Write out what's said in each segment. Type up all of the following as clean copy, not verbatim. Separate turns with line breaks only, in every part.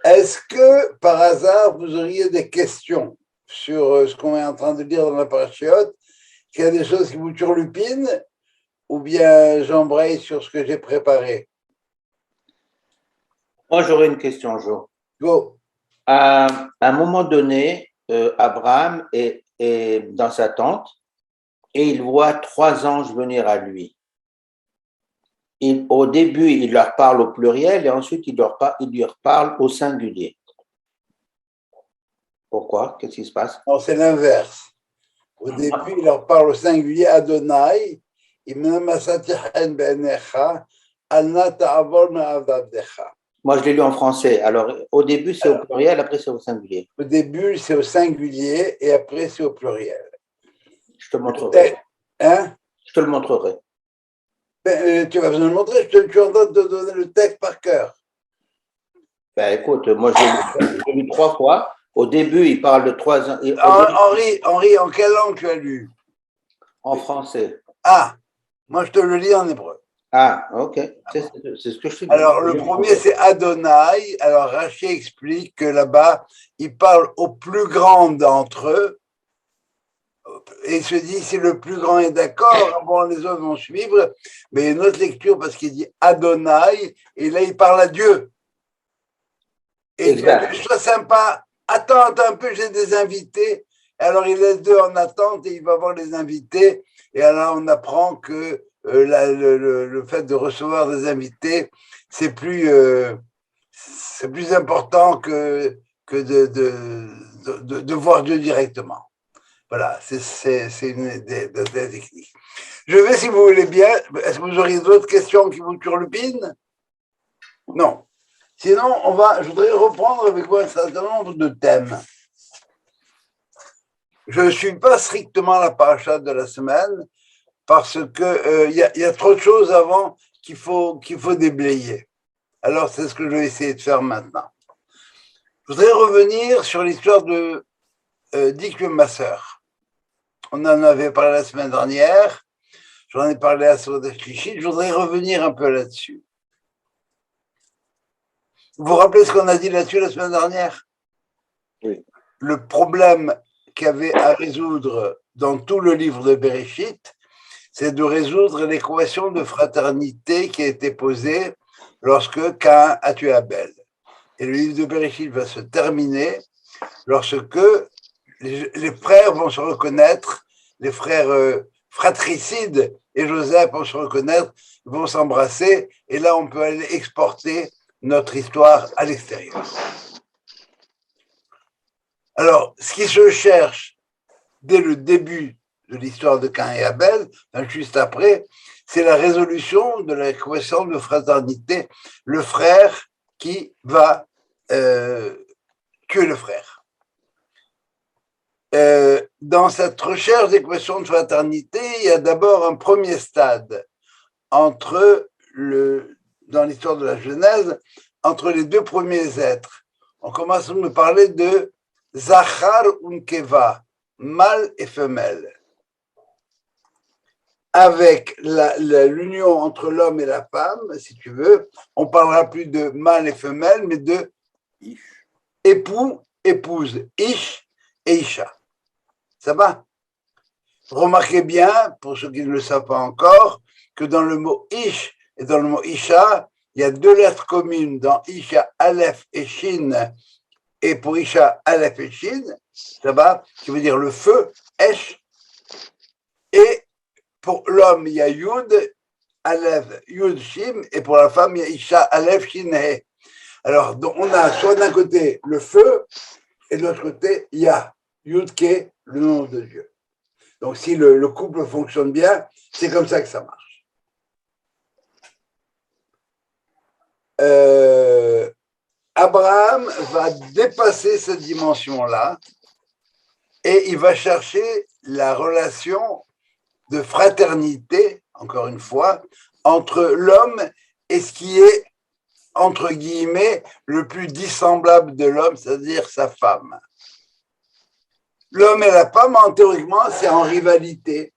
Est-ce que, par hasard, vous auriez des questions sur ce qu'on est en train de dire dans la parachiote? Qu'il y a des choses qui vous turlupinent ou bien j'embraye sur ce que j'ai préparé?
Moi, j'aurais une question, Jo.
Go.
À un moment donné, Abraham est dans sa tente et il voit 3 anges venir à lui. Au début, il leur parle au pluriel et ensuite il leur parle au singulier. Pourquoi? Qu'est-ce qui se passe?
Non, c'est l'inverse. Au début, il leur parle au singulier Adonai.
Moi, je l'ai lu en français. Alors, au début, c'est au pluriel, après, c'est au singulier.
Au début, c'est au singulier et après, c'est au pluriel.
Je te montrerai.
Hein?
Je te le montrerai.
Tu vas me le montrer, je suis en train de te donner le texte par cœur.
Ben, écoute, moi, j'ai lu 3 fois. Au début, il parle de 3 ans.
Henri, en quelle langue tu as lu?
En français.
Ah, moi, je te le lis en hébreu.
Ah, ok. C'est ce que je te dis.
Alors, le premier, c'est Adonai. Alors, Rachi explique que là-bas, il parle au plus grand d'entre eux. Et il se dit, si le plus grand est d'accord, bon, les autres vont suivre. Mais il y a une autre lecture parce qu'il dit Adonai, et là, il parle à Dieu. Et
exact.
Dieu, sois sympa, attends un peu, j'ai des invités. Alors, il laisse deux en attente et il va voir les invités. Et alors, on apprend que le fait de recevoir des invités, c'est plus important que de voir Dieu directement. Voilà, c'est une des techniques. Je vais, si vous voulez bien, est-ce que vous auriez d'autres questions qui vous turlupinent? Non. Sinon, je voudrais reprendre avec vous un certain nombre de thèmes. Je ne suis pas strictement la paracha de la semaine parce que y a trop de choses avant qu'il faut déblayer. Alors, c'est ce que je vais essayer de faire maintenant. Je voudrais revenir sur l'histoire de Dick ma sœur. On en avait parlé la semaine dernière. J'en ai parlé à Soda Shlichit. Je voudrais revenir un peu là-dessus. Vous vous rappelez ce qu'on a dit là-dessus la semaine dernière?
Oui.
Le problème qu'il y avait à résoudre dans tout le livre de Bereshit, c'est de résoudre l'équation de fraternité qui a été posée lorsque Caïn a tué Abel. Et le livre de Bereshit va se terminer lorsque les frères vont se reconnaître, les frères fratricides et Joseph vont se reconnaître, vont s'embrasser, et là on peut aller exporter notre histoire à l'extérieur. Alors, ce qui se cherche dès le début de l'histoire de Caïn et Abel, juste après, c'est la résolution de l'équation de fraternité, le frère qui va tuer le frère. Dans cette recherche d'équation de fraternité, il y a d'abord un premier stade dans l'histoire de la Genèse, entre les deux premiers êtres. On commence à nous parler de Zachar Unkeva, mâle et femelle. Avec l'union entre l'homme et la femme, si tu veux, on parlera plus de mâle et femelle, mais de époux, épouse, Ish et Isha. Ça va? Remarquez bien, pour ceux qui ne le savent pas encore, que dans le mot Ish et dans le mot Isha, il y a deux lettres communes dans Isha, Aleph et Shin, et pour Isha, Aleph et Shin, ça va, qui veut dire le feu, Esh, et pour l'homme, il y a Yud, Aleph, Yud, Shim, et pour la femme, il y a Isha, Aleph, Shin, He. Alors, donc, on a soit d'un côté le feu, et de l'autre côté, il y a Yud, Ke, le nom de Dieu. Donc, si le couple fonctionne bien, c'est comme ça que ça marche. Abraham va dépasser cette dimension-là et il va chercher la relation de fraternité, encore une fois, entre l'homme et ce qui est, entre guillemets, le plus dissemblable de l'homme, c'est-à-dire sa femme. L'homme et la femme, théoriquement, c'est en rivalité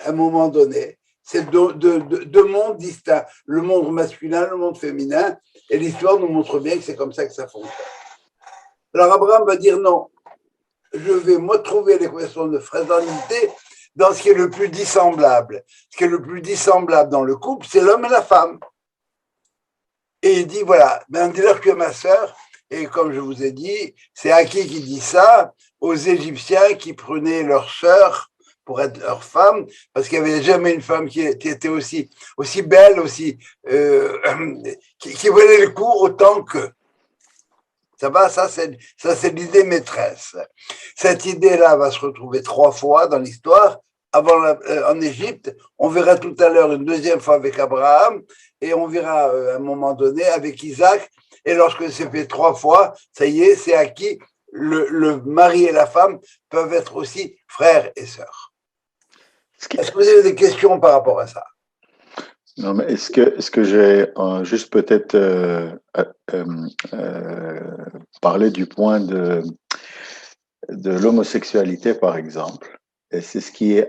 à un moment donné. c'est deux mondes distincts, le monde masculin, le monde féminin, et l'histoire nous montre bien que c'est comme ça que ça fonctionne. Alors Abraham va dire non, je vais moi trouver l'équation de fraternité dans ce qui est le plus dissemblable. Ce qui est le plus dissemblable dans le couple, c'est l'homme et la femme. Et il dit, voilà, ben dis-leur que ma sœur, et comme je vous ai dit, c'est Aki qui dit ça aux Égyptiens qui prenaient leur sœur pour être leur femme, parce qu'il n'y avait jamais une femme qui était aussi belle, qui valait le coup autant qu'eux. Ça va, ça c'est l'idée maîtresse. Cette idée-là va se retrouver 3 fois dans l'histoire. En Égypte, on verra tout à l'heure une deuxième fois avec Abraham, et on verra à un moment donné avec Isaac. Et lorsque c'est fait 3 fois, ça y est, c'est acquis. Le mari et la femme peuvent être aussi frères et sœurs. Est-ce que vous avez des questions par rapport à ça?
Non, mais est-ce que j'ai juste peut-être parlé du point de l'homosexualité, par exemple? Et c'est ce qui est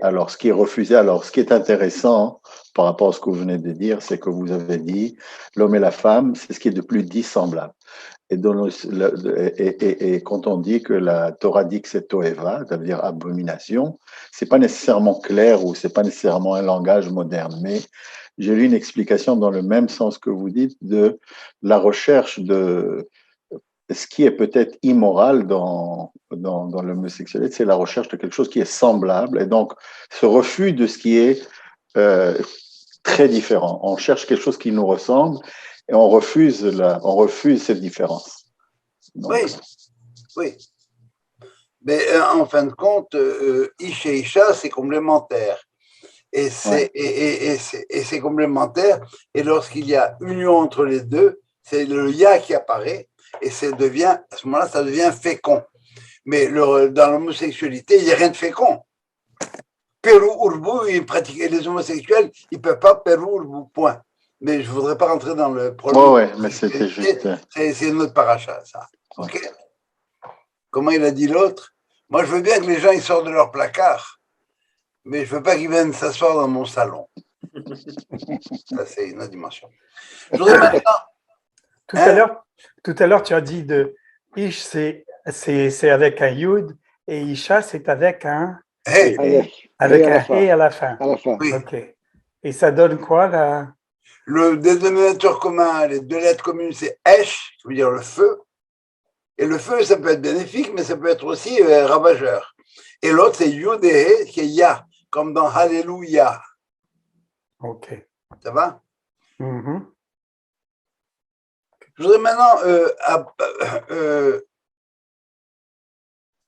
refusé. Alors, ce qui est intéressant par rapport à ce que vous venez de dire, c'est que vous avez dit l'homme et la femme, c'est ce qui est de plus dissemblable. Et quand on dit que la Torah dit que c'est Toeva, ça veut dire abomination, c'est pas nécessairement clair ou c'est pas nécessairement un langage moderne. Mais j'ai lu une explication dans le même sens que vous dites de la recherche de ce qui est peut-être immoral dans l'homosexualité, c'est la recherche de quelque chose qui est semblable et donc ce refus de ce qui est très différent. On cherche quelque chose qui nous ressemble et on refuse cette différence. Donc,
oui. Mais en fin de compte, Ish et Isha, c'est complémentaire. Et c'est complémentaire. Et lorsqu'il y a union entre les deux, c'est le Ya qui apparaît. Et à ce moment-là, ça devient fécond. Mais dans l'homosexualité, il n'y a rien de fécond. Pérou, Urbu, les homosexuels, ils ne peuvent pas Pérou, Urbu, point. Mais je ne voudrais pas rentrer dans le problème.
Ouais, mais c'était juste.
C'est notre paracha, ça. OK? Comment il a dit l'autre? Moi, je veux bien que les gens ils sortent de leur placard, mais je ne veux pas qu'ils viennent s'asseoir dans mon salon. Ça, c'est une autre dimension. Je voudrais maintenant.
Tout à l'heure, tu as dit de Ish, c'est avec un Yud, et Isha, c'est avec un
Hey.
Avec un He à la fin.
Oui.
OK. Et ça donne quoi, là?
Le dénominateur commun, les deux lettres communes, c'est Esh, qui veut dire le feu. Et le feu, ça peut être bénéfique, mais ça peut être aussi ravageur. Et l'autre, c'est Yud et He, qui est Ya, comme dans Alléluia.
OK.
Ça va?
Mm-hmm.
Je voudrais maintenant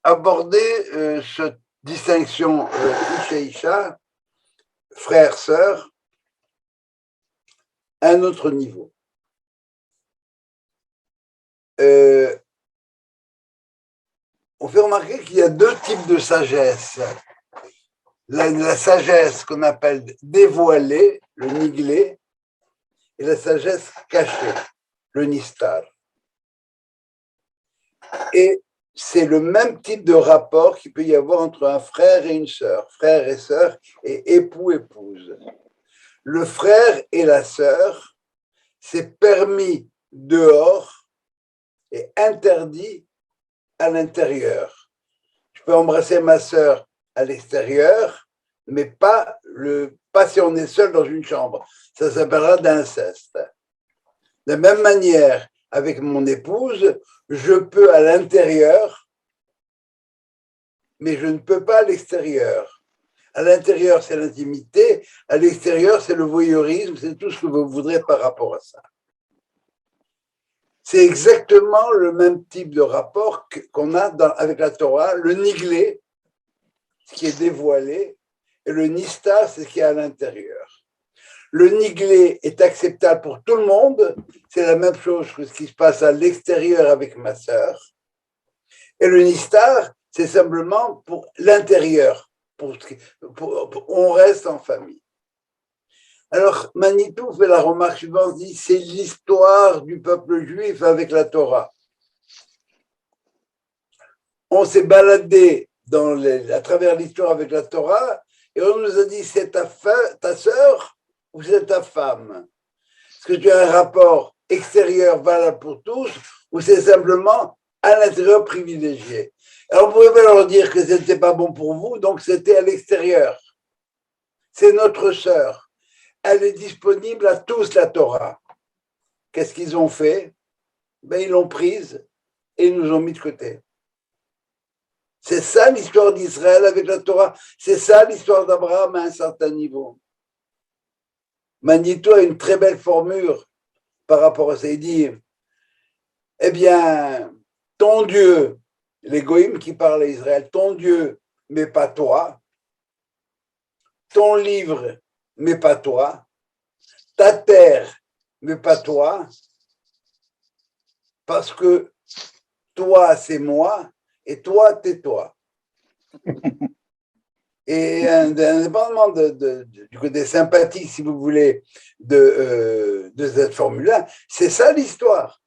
aborder cette distinction Ish et Isha, frère, sœur, à un autre niveau. On fait remarquer qu'il y a 2 types de sagesse. La sagesse qu'on appelle dévoilée, le niglé, et la sagesse cachée, le nistar. Et c'est le même type de rapport qu'il peut y avoir entre un frère et une sœur, frère et sœur, et époux-épouse. Le frère et la sœur, c'est permis dehors et interdit à l'intérieur. Je peux embrasser ma sœur à l'extérieur, mais pas si on est seul dans une chambre. Ça s'appellera d'inceste. De la même manière, avec mon épouse, je peux à l'intérieur, mais je ne peux pas à l'extérieur. À l'intérieur, c'est l'intimité. À l'extérieur, c'est le voyeurisme. C'est tout ce que vous voudrez par rapport à ça. C'est exactement le même type de rapport qu'on a avec la Torah. Le niglé, ce qui est dévoilé, et le nista, c'est ce qui est à l'intérieur. Le niglé est acceptable pour tout le monde. C'est la même chose que ce qui se passe à l'extérieur avec ma sœur. Et le nistar, c'est simplement pour l'intérieur. On reste en famille. Alors, Manitou fait la remarque suivante, dit, c'est l'histoire du peuple juif avec la Torah. On s'est baladé à travers l'histoire avec la Torah, et on nous a dit c'est ta sœur ou c'est ta femme. Est-ce que tu as un rapport extérieur valable pour tous ou c'est simplement à l'intérieur privilégié? Alors on pouvait pas leur dire que ce n'était pas bon pour vous, donc c'était à l'extérieur. C'est notre sœur. Elle est disponible à tous, la Torah. Qu'est-ce qu'ils ont fait? Ils l'ont prise et ils nous ont mis de côté. C'est ça l'histoire d'Israël avec la Torah. C'est ça l'histoire d'Abraham à un certain niveau. Manito a une très belle formule par rapport à ça. Il dit, eh bien, ton Dieu, les goïms qui parlent à Israël, ton Dieu, mais pas toi. Ton livre, mais pas toi. Ta terre, mais pas toi. Parce que toi, c'est moi, et toi, t'es toi. Et indépendamment du côté sympathique, si vous voulez, de cette formule-là, c'est ça l'histoire.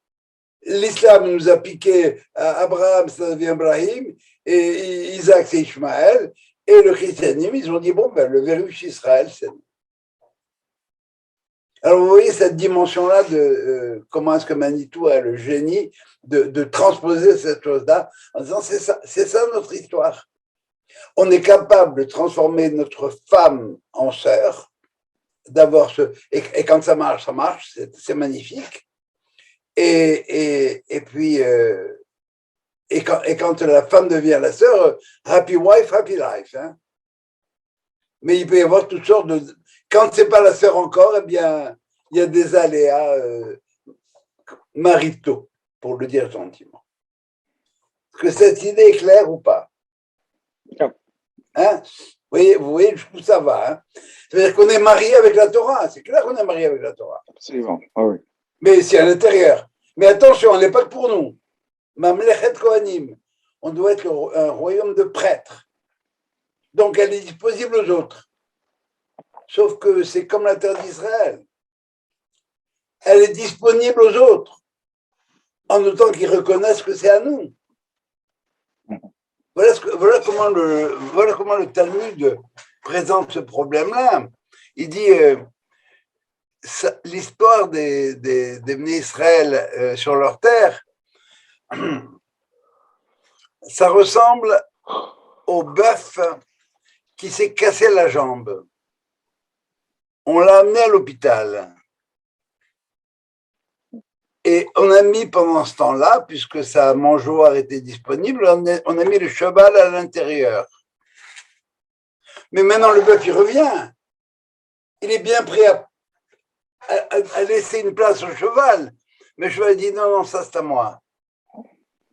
L'islam nous a piqué Abraham, ça devient Ibrahim, et Isaac, c'est Ishmaël, et le christianisme, ils ont dit, le verru Israël, c'est nous. Alors, vous voyez cette dimension-là de comment est-ce que Manitou a le génie de transposer cette chose-là en disant c'est ça notre histoire. On est capable de transformer notre femme en sœur, d'avoir et quand ça marche, c'est magnifique. Et puis, quand la femme devient la sœur, happy wife, happy life. Hein. Mais il peut y avoir toutes sortes de. Quand c'est pas la sœur encore, eh bien, il y a des aléas maritaux, pour le dire gentiment. Est-ce que cette idée est claire ou pas? Hein? Vous voyez jusqu'où ça va. Hein? C'est-à-dire qu'on est marié avec la Torah. C'est clair qu'on est marié avec la Torah.
Absolument. Ah oui.
Mais c'est à l'intérieur. Mais attention, elle n'est pas que pour nous. Mamlechet Kohanim. On doit être un royaume de prêtres. Donc elle est disponible aux autres. Sauf que c'est comme la terre d'Israël. Elle est disponible aux autres, en autant qu'ils reconnaissent que c'est à nous. Voilà comment le Talmud présente ce problème-là. Il dit l'histoire des Bnei Israël sur leur terre, ça ressemble au bœuf qui s'est cassé la jambe. On l'a amené à l'hôpital. Et on a mis pendant ce temps-là, puisque sa mangeoire était disponible, on a mis le cheval à l'intérieur. Mais maintenant, le bœuf, il revient. Il est bien prêt à laisser une place au cheval. Mais le cheval dit, non, ça c'est à moi.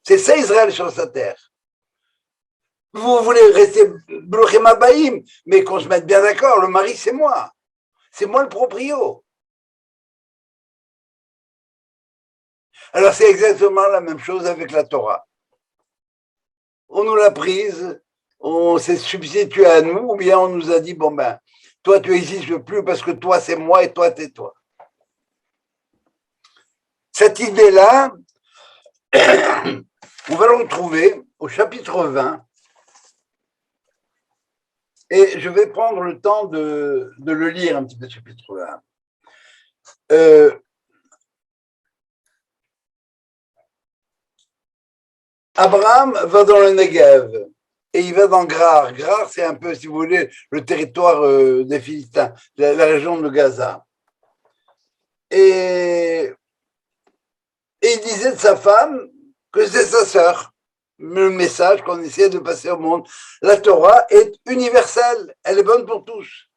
C'est ça Israël sur sa terre. Vous voulez rester bloqué ma baïm, mais qu'on se mette bien d'accord, le mari, c'est moi. C'est moi le proprio. Alors c'est exactement la même chose avec la Torah. On nous l'a prise, on s'est substitué à nous, ou bien on nous a dit, toi tu n'existes plus parce que toi c'est moi et toi t'es toi. Cette idée-là, on va le retrouver au chapitre 20, et je vais prendre le temps de le lire un petit peu, chapitre 20. Abraham va dans le Negev et il va dans Grar. Grar, c'est un peu, si vous voulez, le territoire des Philistins, la région de Gaza. Et il disait de sa femme que c'est sa sœur. Le message qu'on essaie de passer au monde. La Torah est universelle, elle est bonne pour tous.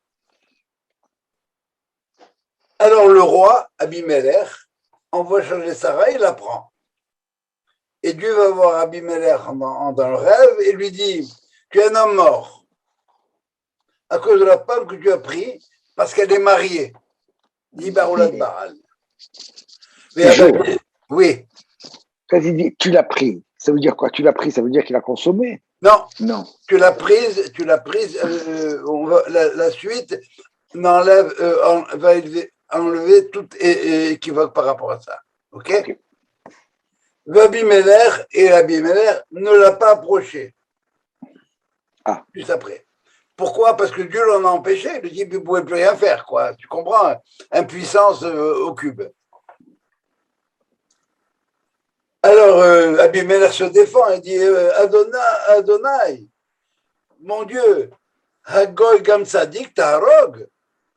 Alors le roi, Abimelech, envoie changer Sarah et la prend. Et Dieu va voir Abimelech dans le rêve et lui dit, tu es un homme mort à cause de la femme que tu as prise parce qu'elle est mariée. Dit Baroulat Baral. Oui.
Quand il dit tu l'as pris, ça veut dire quoi? Tu l'as pris, ça veut dire qu'il a consommé?
Non.
Non.
Tu l'as prise, la suite va enlever tout équivoque par rapport à ça. Ok? Abimelech ne l'a pas approché. Juste après. Pourquoi? Parce que Dieu l'en a empêché. Le type, il ne pouvait plus rien faire, quoi. Tu comprends? Impuissance au cube. Alors, Abimelech se défend. Il dit Adonai, mon Dieu, Hagoy Gam Tzadik Taharog.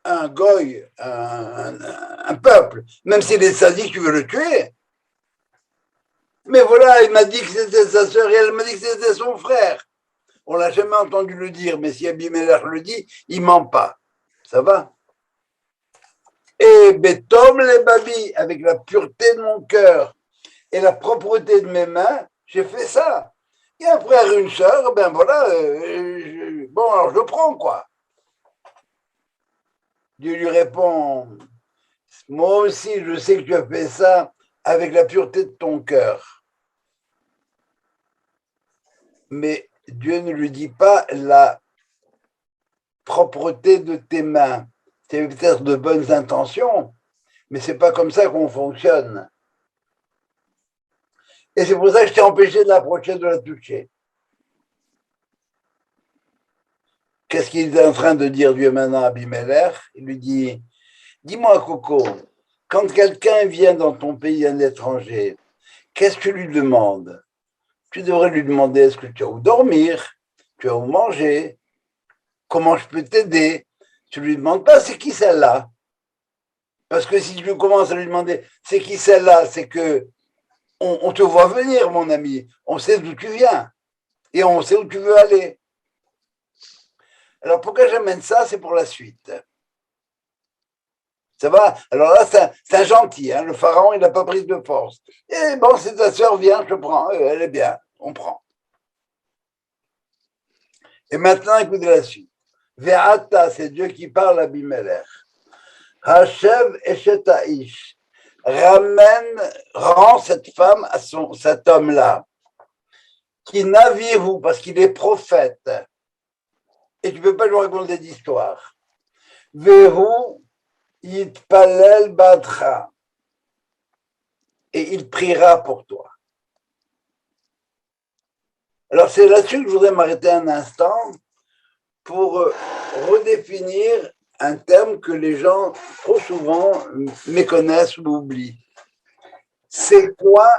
Un goy, un peuple, même s'il est sadique, tu veux le tuer. Mais voilà, il m'a dit que c'était sa sœur et elle m'a dit que c'était son frère. On l'a jamais entendu le dire, mais si Abimelech le dit, il ment pas. Ça va? Et Betom les babis, avec la pureté de mon cœur et la propreté de mes mains, j'ai fait ça. Il y a un frère et une sœur, ben voilà, bon, alors je le prends, quoi. Dieu lui répond, moi aussi, je sais que tu as fait ça avec la pureté de ton cœur. Mais Dieu ne lui dit pas la propreté de tes mains. Tu as peut-être de bonnes intentions, mais c'est pas comme ça qu'on fonctionne. Et c'est pour ça que je t'ai empêché de l'approcher, de la toucher. Qu'est-ce qu'il est en train de dire Dieu maintenant à Abimelech? Il lui dit, dis-moi Coco, quand quelqu'un vient dans ton pays, un étranger, qu'est-ce que tu lui demandes? Tu devrais lui demander, est-ce que tu as où dormir? Tu as où manger? Comment je peux t'aider? Tu ne lui demandes pas, c'est qui celle-là? Parce que si tu commences à lui demander, c'est qui celle-là? C'est que on te voit venir, mon ami. On sait d'où tu viens. Et on sait où tu veux aller. Alors, pourquoi j'amène ça? C'est pour la suite. Ça va? Alors là, c'est un gentil. Hein? Le pharaon, il n'a pas prise de force. Et bon, c'est ta sœur, viens, je prends. Elle est bien. On prend. Et maintenant, écoutez la suite. Ve'ata, c'est Dieu qui parle à Abimelech. Hashev Esheta'ish. Rend cette femme à cet homme-là. Qui naviru, parce qu'il est prophète. Et tu ne peux pas lui raconter d'histoire. Vehu yitpalel badcha. Et il priera pour toi. Alors c'est là-dessus que je voudrais m'arrêter un instant pour redéfinir un terme que les gens trop souvent méconnaissent ou oublient. C'est quoi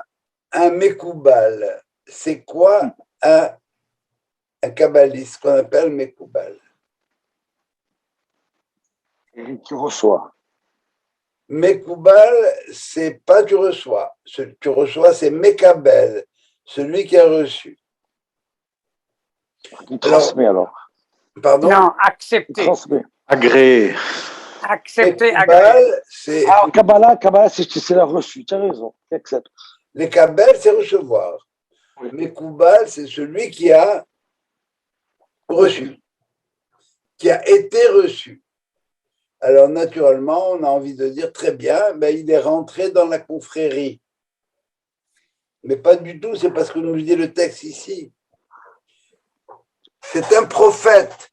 un Mekoubal? C'est quoi un kabbaliste qu'on appelle Mekoubal?
Tu reçois.
Mekoubal, c'est pas tu reçois. Ce que tu reçois, c'est Mekabel, celui qui a reçu.
Il transmet alors.
Pardon?
Non, accepter.
Transmet.
Agréé.
Accepter, agréer.
Mekoubal, c'est
Ah, Kabbalah, c'est la reçue. Tu as raison. Accepte.
les Kabel, c'est recevoir.
Oui.
Mekoubal, c'est celui qui a reçu, qui a été reçu. Alors, naturellement, on a envie de dire très bien, ben, il est rentré dans la confrérie. Mais pas du tout, c'est parce que nous dit le texte ici. C'est un prophète.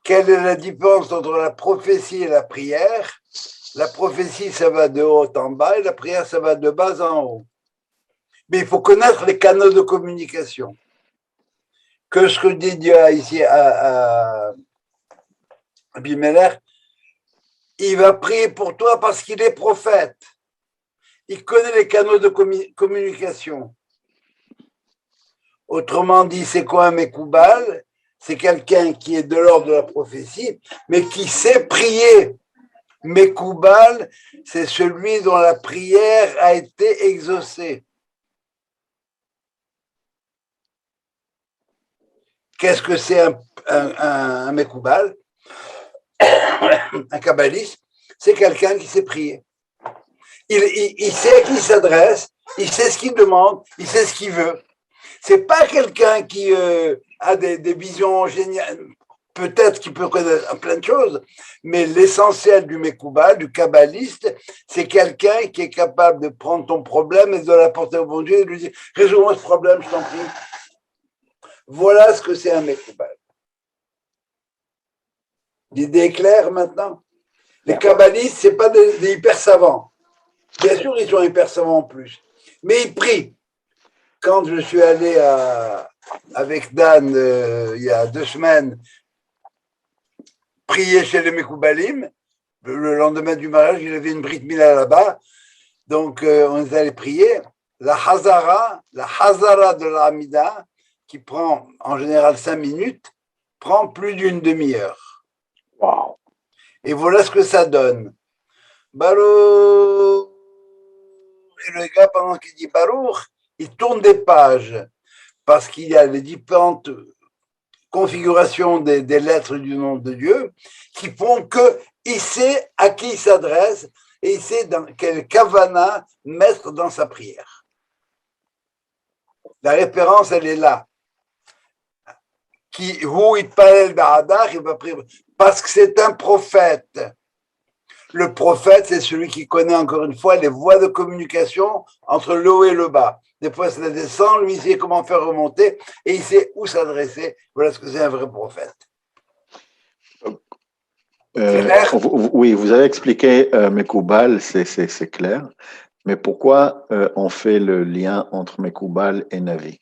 Quelle est la différence entre la prophétie et la prière? La prophétie, ça va de haut en bas et la prière, ça va de bas en haut. Mais il faut connaître les canaux de communication. Que ce que dit Dieu ici à Abimelech, il va prier pour toi parce qu'il est prophète. Il connaît les canaux de communication. Autrement dit, c'est quoi un Mekoubal? C'est quelqu'un qui est de l'ordre de la prophétie, mais qui sait prier. Mekoubal, c'est celui dont la prière a été exaucée. Qu'est-ce que c'est un Mekoubal? Un kabbaliste, c'est quelqu'un qui sait prier. Il sait à qui il s'adresse, il sait ce qu'il demande, il sait ce qu'il veut. C'est pas quelqu'un qui a des visions géniales. Peut-être qu'il peut connaître plein de choses, mais l'essentiel du Mekoubal, du kabbaliste, c'est quelqu'un qui est capable de prendre ton problème et de l'apporter au bon Dieu et de lui dire « Résous-moi ce problème, je t'en prie. » Voilà ce que c'est un Mekoubal. L'idée est claire maintenant? Les kabbalistes, ce n'est pas des hyper savants. Bien sûr, ils sont hyper savants en plus. Mais ils prient. Quand je suis allé avec Dan il y a 2 semaines prier chez les Mekoubalim. Le lendemain du mariage, il avait une Brit Mila là-bas. Donc, on est allé prier. La Hazara de la Hamida, qui prend en général 5 minutes, prend plus d'une demi-heure.
Waouh.
Et voilà ce que ça donne. Baruch. Et le gars, pendant qu'il dit Baruch, il tourne des pages parce qu'il y a les différentes configurations des lettres du nom de Dieu qui font qu'il sait à qui il s'adresse et il sait dans quel kavana mettre dans sa prière. La référence, elle est là. Il va prier parce que c'est un prophète. Le prophète, c'est celui qui connaît encore une fois les voies de communication entre le haut et le bas. Des fois, ça descend, lui, il sait comment faire remonter et il sait où s'adresser. Voilà ce que c'est un vrai prophète.
Oui, vous avez expliqué Mekoubal, c'est clair. Mais pourquoi on fait le lien entre Mekoubal et Navi?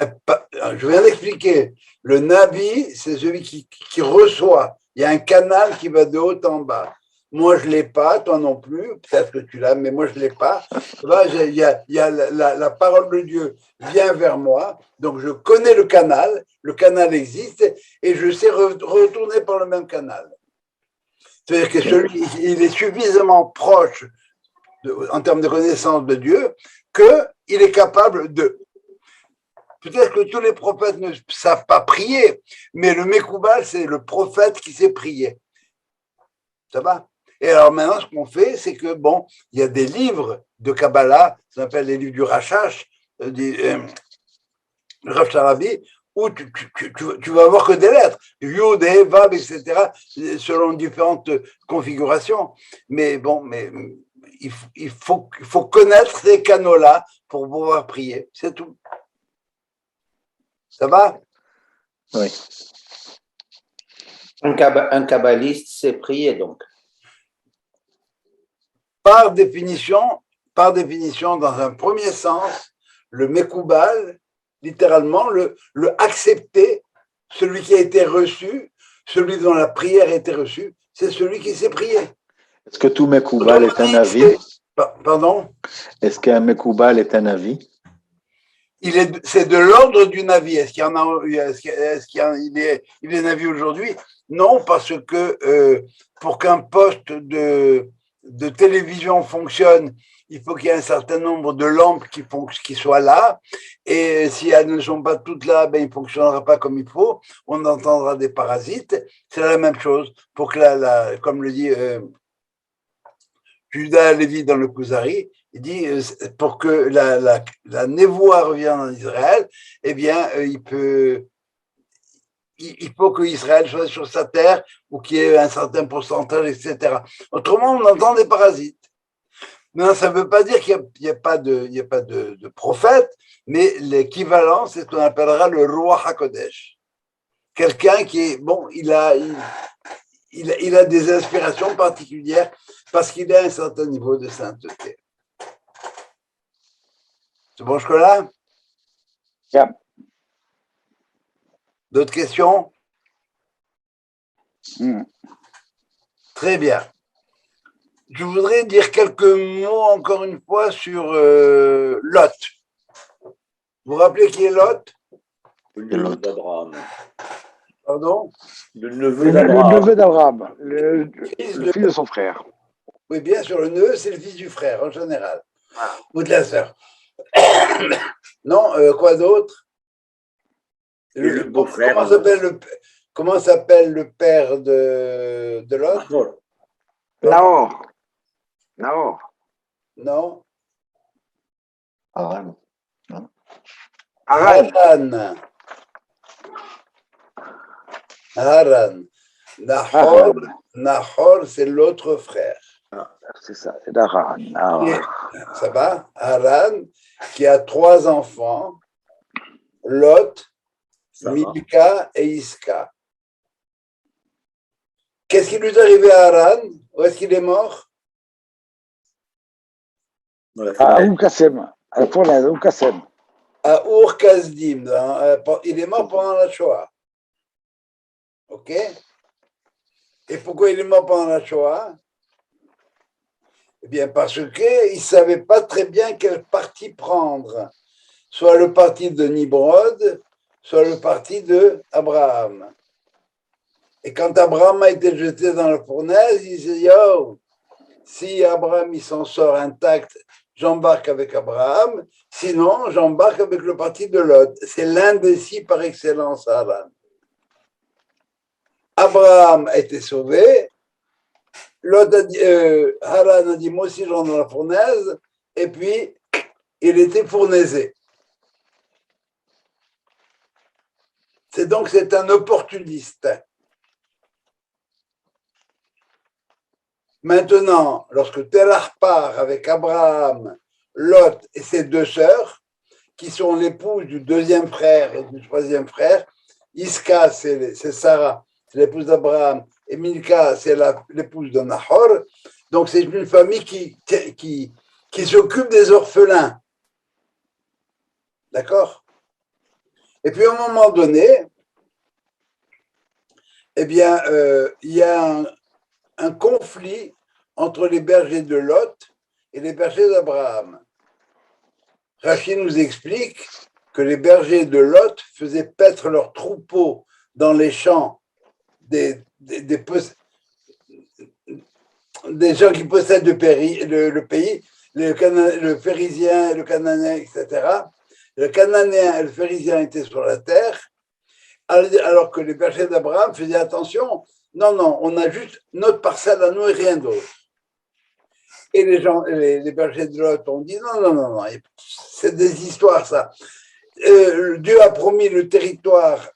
Je viens d'expliquer. Le Navi, c'est celui qui reçoit. Il y a un canal qui va de haut en bas. Moi, je ne l'ai pas, toi non plus. Peut-être que tu l'as, mais moi, je ne l'ai pas. Là, il y a la parole de Dieu vient vers moi. Donc, je connais le canal existe et je sais retourner par le même canal. C'est-à-dire que il est suffisamment proche en termes de connaissance de Dieu qu'il est capable de. Peut-être que tous les prophètes ne savent pas prier, mais le Mekoubal, c'est le prophète qui sait prier. Ça va? Et alors maintenant, ce qu'on fait, c'est que, bon, il y a des livres de Kabbalah, ça s'appelle les livres du Rachash, du Rav Sharabi, où tu vas avoir que des lettres, Yud, He, Vav, etc., selon différentes configurations. Mais bon, il faut connaître ces canaux-là pour pouvoir prier, c'est tout. Ça va?
Oui.
Un kabbaliste sait prier, donc.
Par définition, dans un premier sens, le Mekoubal, littéralement, le accepter, celui qui a été reçu, celui dont la prière a été reçue, c'est celui qui sait prier.
Est-ce que tout Mekoubal est un avis?
Pardon?
Est-ce qu'un Mekoubal est un avis?
C'est de l'ordre du Navi. Est-ce qu'il y en a, il est Navi aujourd'hui? Non, parce que pour qu'un poste de télévision fonctionne, il faut qu'il y ait un certain nombre de lampes qui soient là. Et si elles ne sont pas toutes là, ben, il ne fonctionnera pas comme il faut. On entendra des parasites. C'est la même chose. Pour que comme le dit Judas Lévi dans le Kuzari, il dit pour que la névoie revienne en Israël, eh bien, il faut qu'Israël soit sur sa terre ou qu'il y ait un certain pourcentage, etc. Autrement, on entend des parasites. Non, ça ne veut pas dire qu'il n'y a pas de prophète, mais l'équivalent, c'est ce qu'on appellera le roi HaKodesh. Quelqu'un qui est, bon, il a des inspirations particulières parce qu'il a un certain niveau de sainteté. C'est bon jusque-là?
Yeah.
D'autres questions? Très bien. Je voudrais dire quelques mots encore une fois sur Lot. Vous vous rappelez qui est Lot?
Le neveu d'Abraham.
Pardon?
Le neveu d'Abraham.
Le fils de son frère.
Oui, bien sûr, le neveu, c'est le fils du frère, en général. Ou de la sœur. Non, quoi d'autre?
Le beau-frère.
Comment s'appelle le père de Lot?
Nahor.
Non?
Haran.
Haran. Nahor, c'est l'autre frère.
C'est ça, c'est d'Haran.
Ça va? Haran, qui a 3 enfants, Lot, Milka et Iska. Qu'est-ce qui lui est arrivé à Haran? Où est-ce qu'il est mort?
À Oukassem, à la fournaise, à Oukassem.
À Ur-Kasdim. Il est mort pendant la Shoah. Ok? Et pourquoi il est mort pendant la Shoah? Eh bien, parce qu'il ne savait pas très bien quel parti prendre. Soit le parti de Nimrod, soit le parti d'Abraham. Et quand Abraham a été jeté dans la fournaise, il s'est dit, oh, si Abraham il s'en sort intact, j'embarque avec Abraham, sinon j'embarque avec le parti de Lot. C'est l'indécis par excellence, Haran. Abraham a été sauvé, Lot a dit, Haran a dit, moi aussi j'entre dans la fournaise, et puis il était fournaisé. C'est un opportuniste. Maintenant, lorsque Télach part avec Abraham, Lot et ses deux sœurs, qui sont l'épouses du deuxième frère et du troisième frère, Iska, c'est Sarah, c'est l'épouse d'Abraham, et Milka, c'est l'épouse de Nahor. Donc, c'est une famille qui s'occupe des orphelins. D'accord? Et puis, à un moment donné, eh bien, il y a un conflit entre les bergers de Lot et les bergers d'Abraham. Rachid nous explique que les bergers de Lot faisaient paître leurs troupeaux dans les champs des gens qui possèdent le pays, le Phérisien, le Cananéen, etc. Le Cananéen et le Phérisien étaient sur la terre, alors que les bergers d'Abraham faisaient attention. Non, on a juste notre parcelle à nous et rien d'autre. Et les bergers de Lot ont dit non, c'est des histoires ça. Dieu a promis le territoire,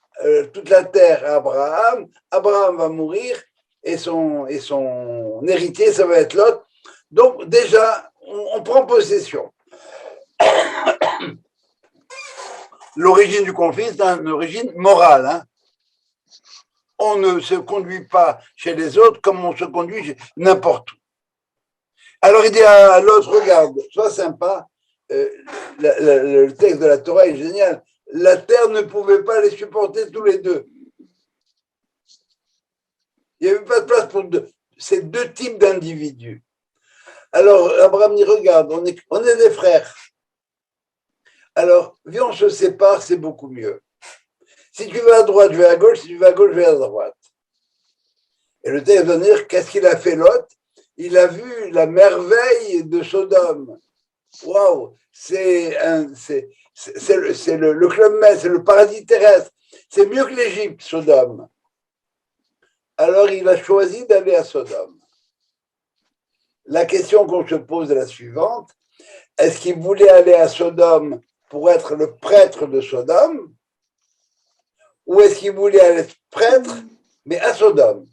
toute la terre à Abraham. Abraham va mourir et son héritier, ça va être Lot. Donc déjà, on prend possession. L'origine du conflit, c'est une origine morale. Hein. On ne se conduit pas chez les autres comme on se conduit chez n'importe où. Alors il dit à l'autre, regarde, sois sympa, le texte de la Torah est génial. La terre ne pouvait pas les supporter tous les deux. Il n'y avait pas de place pour ces deux types d'individus. Alors Abraham dit, regarde, on est des frères. Alors, viens, on se sépare, c'est beaucoup mieux. Si tu vas à droite, je vais à gauche, si tu vas à gauche, je vais à droite. Et le texte va dire, qu'est-ce qu'il a fait Lot? Il a vu la merveille de Sodome. Waouh, c'est le Club Med, c'est le paradis terrestre. C'est mieux que l'Égypte, Sodome. Alors il a choisi d'aller à Sodome. La question qu'on se pose est la suivante. Est-ce qu'il voulait aller à Sodome pour être le prêtre de Sodome? Ou est-ce qu'il voulait être prêtre, mais à Sodome?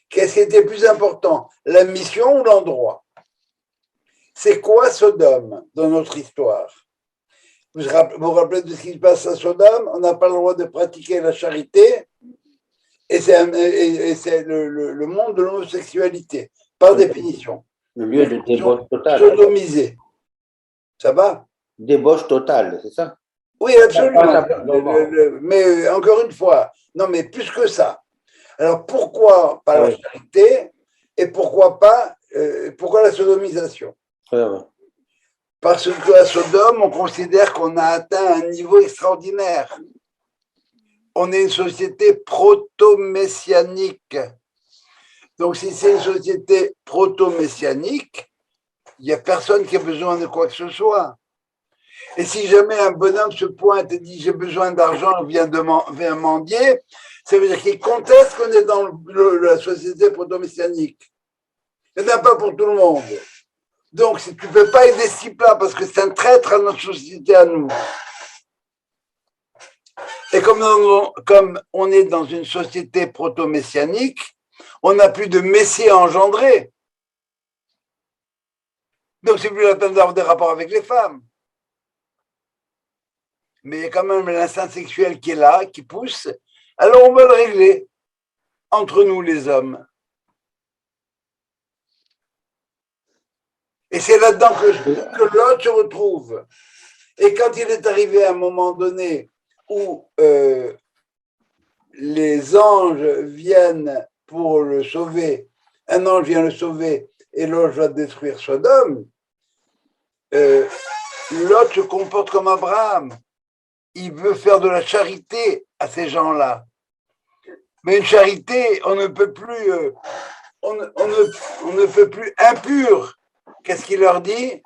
Qu'est-ce qui était plus important, la mission ou l'endroit? C'est quoi Sodome dans notre histoire? Vous vous rappelez de ce qui se passe à Sodome? On n'a pas le droit de pratiquer la charité et c'est le monde de l'homosexualité, par définition.
Le lieu de débauche totale.
Sodomisé. Ça va?
Débauche totale, c'est ça?
Oui, absolument. Mais encore une fois, non, mais plus que ça. Alors pourquoi pas la charité et pourquoi la sodomisation? Parce qu'à Sodome, on considère qu'on a atteint un niveau extraordinaire. On est une société proto-messianique. Donc si c'est une société proto-messianique, il n'y a personne qui a besoin de quoi que ce soit. Et si jamais un bonhomme se pointe et dit « j'ai besoin d'argent, viens mendier », ça veut dire qu'il conteste qu'on est dans la société proto-messianique. Il n'y en a pas pour tout le monde. Donc, si tu ne peux pas aider ce type-là parce que c'est un traître à notre société, à nous. Et comme on est dans une société proto-messianique, on n'a plus de messie à engendrer. Donc, c'est plus la peine d'avoir des rapports avec les femmes. Mais il y a quand même l'instinct sexuel qui est là, qui pousse. Alors, on va le régler entre nous, les hommes. Et c'est là-dedans que l'autre se retrouve. Et quand il est arrivé à un moment donné où les anges viennent pour le sauver, un ange vient le sauver et l'ange va détruire Sodome, Lot se comporte comme Abraham. Il veut faire de la charité à ces gens-là. Mais une charité, on ne peut plus, on ne peut plus impur. Qu'est-ce qu'il leur dit?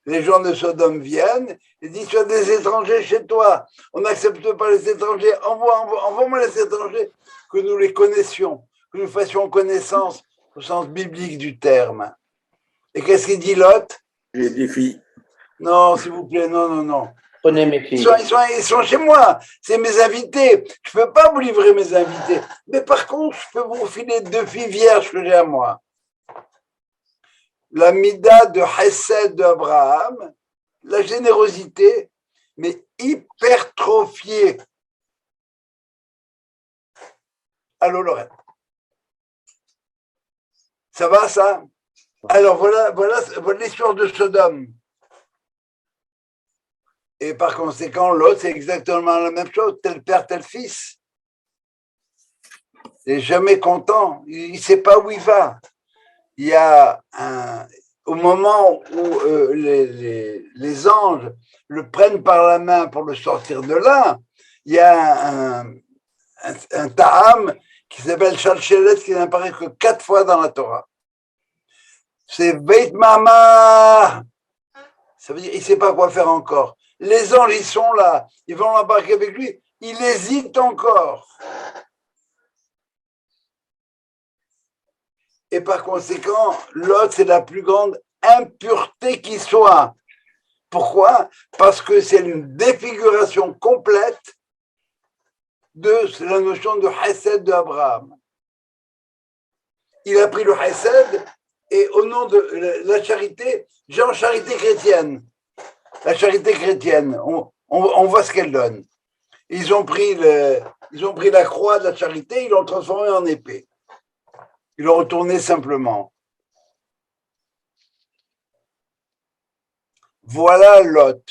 Les gens de Sodome viennent et disent: tu as des étrangers chez toi. On n'accepte pas les étrangers. Envoie-moi les étrangers, que nous les connaissions, que nous fassions connaissance au sens biblique du terme. Et qu'est-ce qu'il dit Lot?
J'ai des filles.
Non, s'il vous plaît, non, non, non.
Prenez mes filles.
Ils sont chez moi, c'est mes invités. Je ne peux pas vous livrer mes invités. Mais par contre, je peux vous filer 2 filles vierges que j'ai à moi. La mida de Hesed d'Abraham, la générosité, mais hypertrophiée. Allô, Lorraine? Ça va, ça? Alors, voilà l'histoire de Sodome. Et par conséquent, l'autre, c'est exactement la même chose, tel père, tel fils. Il n'est jamais content, il ne sait pas où il va. Il y a au moment où les anges le prennent par la main pour le sortir de là, il y a un ta'am qui s'appelle Shalchelet, qui n'apparaît que 4 fois dans la Torah. C'est Beit Mama. Ça veut dire il ne sait pas quoi faire encore. Les anges, ils sont là, ils vont l'embarquer avec lui, il hésite encore. Et par conséquent, l'autre, c'est la plus grande impureté qui soit. Pourquoi? Parce que c'est une défiguration complète de la notion de Hesed d'Abraham. Il a pris le Hesed et au nom de la charité, genre charité chrétienne. La charité chrétienne, on voit ce qu'elle donne. Ils ont pris la croix de la charité, ils l'ont transformée en épée. Ils l'ont retournée simplement. Voilà Lot.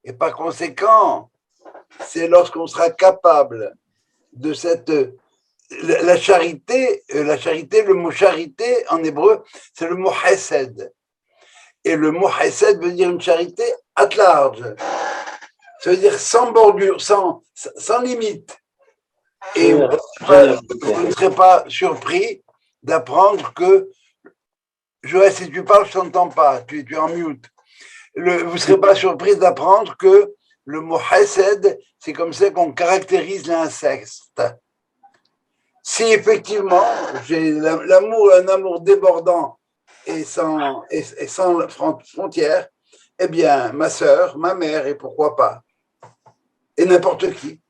Et par conséquent, c'est lorsqu'on sera capable de la charité, le mot charité en hébreu, c'est le mot hesed. Et le mot hesed veut dire une charité at large. Ça veut dire sans bordure, sans limite. Et vous ne serez pas surpris d'apprendre que, Joël, si tu parles, je ne t'entends pas, tu es en mute. Vous ne serez pas surpris d'apprendre que le mot hesed, c'est comme ça qu'on caractérise l'inceste. Si effectivement, j'ai un amour débordant et sans frontières, eh bien, ma sœur, ma mère, et pourquoi pas, et n'importe qui.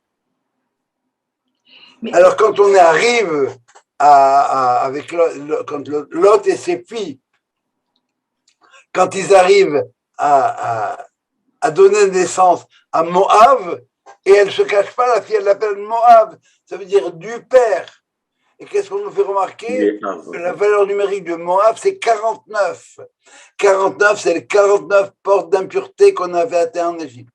Alors, quand on arrive avec Lot et ses filles, quand ils arrivent à donner naissance à Moab, et elle ne se cache pas, la fille, elle l'appelle Moab, ça veut dire du père. Et qu'est-ce qu'on nous fait remarquer? La valeur numérique de Moab, c'est 49. 49, c'est les 49 portes d'impureté qu'on avait atteintes en Égypte.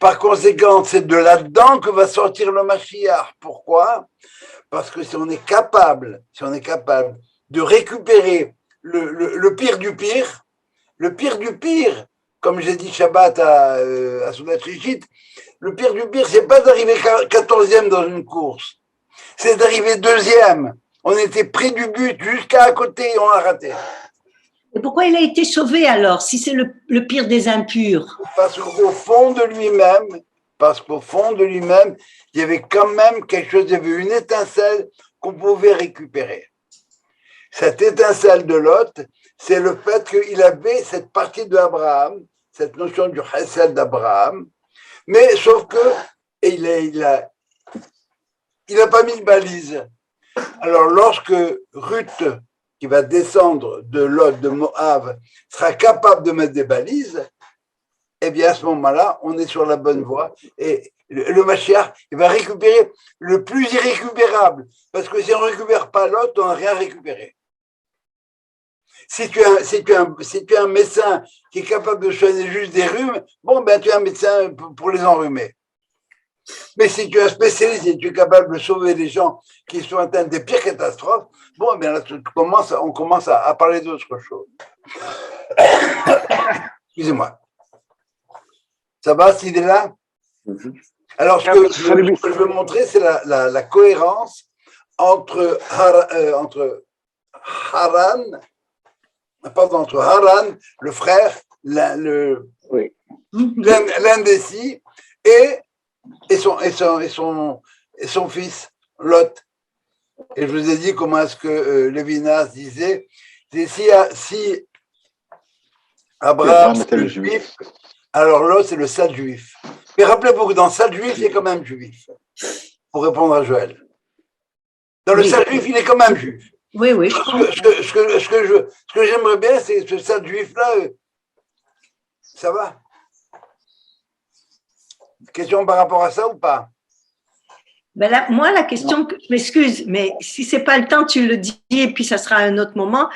Par conséquent, c'est de là-dedans que va sortir le Mashiach. Pourquoi? Parce que si on est capable de récupérer le pire du pire, comme j'ai dit Shabbat à Soudat Shishit, le pire du pire, c'est pas d'arriver 14e dans une course, c'est d'arriver 2e. On était près du but, jusqu'à à côté, et on l'a raté.
Et pourquoi il a été sauvé alors, si c'est le pire des impurs?
Parce qu'au fond de lui-même, il y avait quand même quelque chose, il y avait une étincelle qu'on pouvait récupérer. Cette étincelle de Lot, c'est le fait qu'il avait cette partie d'Abraham, cette notion du Hesed d'Abraham, mais sauf que il n'a pas mis de balise. Alors lorsque Ruth, qui va descendre de Lot, de Moab, sera capable de mettre des balises, eh bien à ce moment-là, on est sur la bonne voie. Et le Mashiach, il va récupérer le plus irrécupérable. Parce que si on ne récupère pas Lot, on n'a rien récupéré. Si tu es un médecin qui est capable de soigner juste des rhumes, bon, ben tu es un médecin pour les enrhumés. Mais si tu es un spécialiste et tu es capable de sauver les gens qui sont atteints des pires catastrophes, bon, eh bien là, on commence à parler d'autre chose. Excusez-moi. Ça va, s'il est là? Alors, ce que je veux montrer, c'est la cohérence entre Haran, le frère, l'indécis, et son fils, Lot. Et je vous ai dit comment est-ce que Lévinas disait, si Abraham c'est le juif, alors Lot c'est le sale juif. Mais rappelez-vous que dans sale juif, il est quand même juif, pour répondre à Joël. Dans le sale juif, il est quand même juif.
Oui, oui.
Ce que j'aimerais bien, c'est ce sale juif-là, ça va? Question par rapport à ça ou pas?
Ben là, moi, la question, je m'excuse, mais si c'est pas le temps, tu le dis et puis ça sera à un autre moment.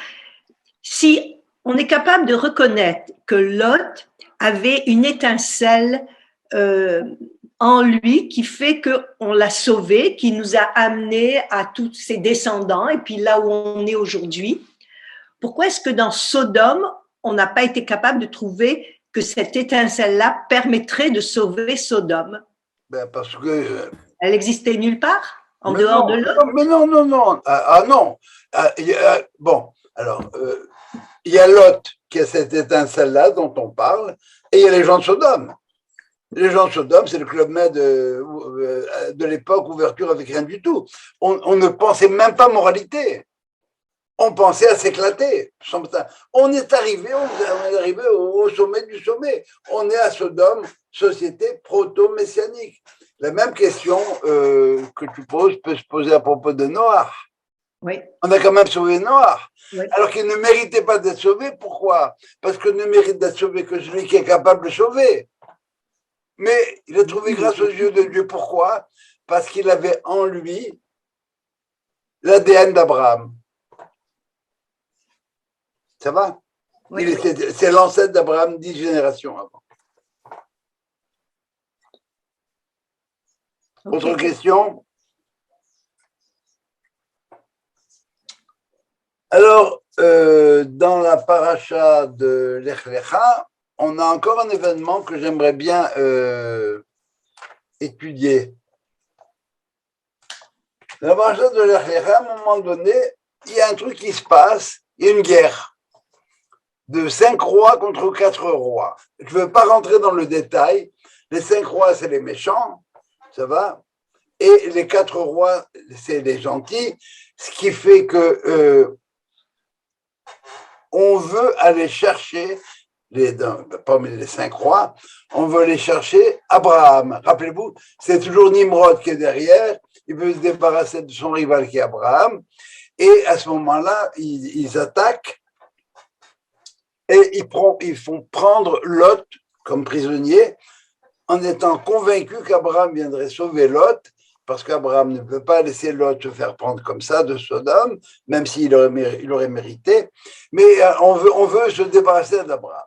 Si on est capable de reconnaître que Lot avait une étincelle en lui qui fait qu'on l'a sauvé, qui nous a amené à tous ses descendants et puis là où on est aujourd'hui, pourquoi est-ce que dans Sodome, on n'a pas été capable de trouver que cette étincelle-là permettrait de sauver Sodome?
Ben parce que
elle existait nulle part en dehors de Lot?
Mais non. Non. Bon, alors, il y a Lot qui a cette étincelle-là dont on parle, et il y a les gens de Sodome. Les gens de Sodome, c'est le Club Med de l'époque, ouverture avec rien du tout. On ne pensait même pas moralité. On pensait à s'éclater. On est arrivé au sommet du sommet. On est à Sodome, société proto-messianique. La même question que tu poses peut se poser à propos de Noah.
Oui.
On a quand même sauvé Noah.
Oui.
Alors qu'il ne méritait pas d'être sauvé. Pourquoi? Parce que ne mérite d'être sauvé que celui qui est capable de sauver. Mais il a trouvé grâce aux yeux de Dieu. Pourquoi? Parce qu'il avait en lui l'ADN d'Abraham. Ça va? Oui. C'est l'ancêtre d'Abraham 10 générations avant. Okay. Autre question? Alors, dans la paracha de Lech Lecha, on a encore un événement que j'aimerais bien étudier. Dans la paracha de Lech Lecha, à un moment donné, il y a un truc qui se passe, il y a une guerre de 5 rois contre 4 rois. Je ne veux pas rentrer dans le détail. Les 5 rois, c'est les méchants, ça va? Et les 4 rois, c'est les gentils, ce qui fait que on veut aller chercher, parmi les 5 rois, on veut aller chercher Abraham. Rappelez-vous, c'est toujours Nimrod qui est derrière, il veut se débarrasser de son rival qui est Abraham, et à ce moment-là, ils attaquent, et ils font prendre Lot comme prisonnier en étant convaincu qu'Abraham viendrait sauver Lot, parce qu'Abraham ne peut pas laisser Lot se faire prendre comme ça de Sodome, même s'il aurait mérité, mais on veut se débarrasser d'Abraham.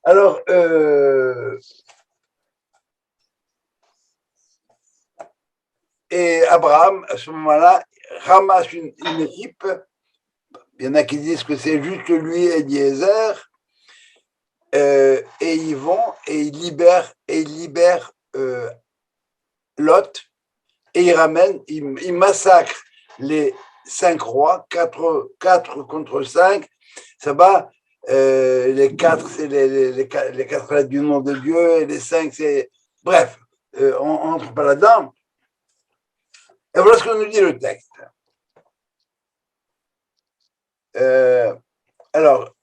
Alors, et Abraham, à ce moment-là, ramasse une équipe. Il y en a qui disent que c'est juste lui et Eliezer, et ils vont et ils libèrent Lot, et ils ramènent, ils massacrent les 5 rois, 4 contre 5, ça va, les 4 c'est les 4 lettres du nom de Dieu, et les 5 c'est, bref, on n'entre pas là-dedans. Et voilà ce que nous dit le texte. Alors,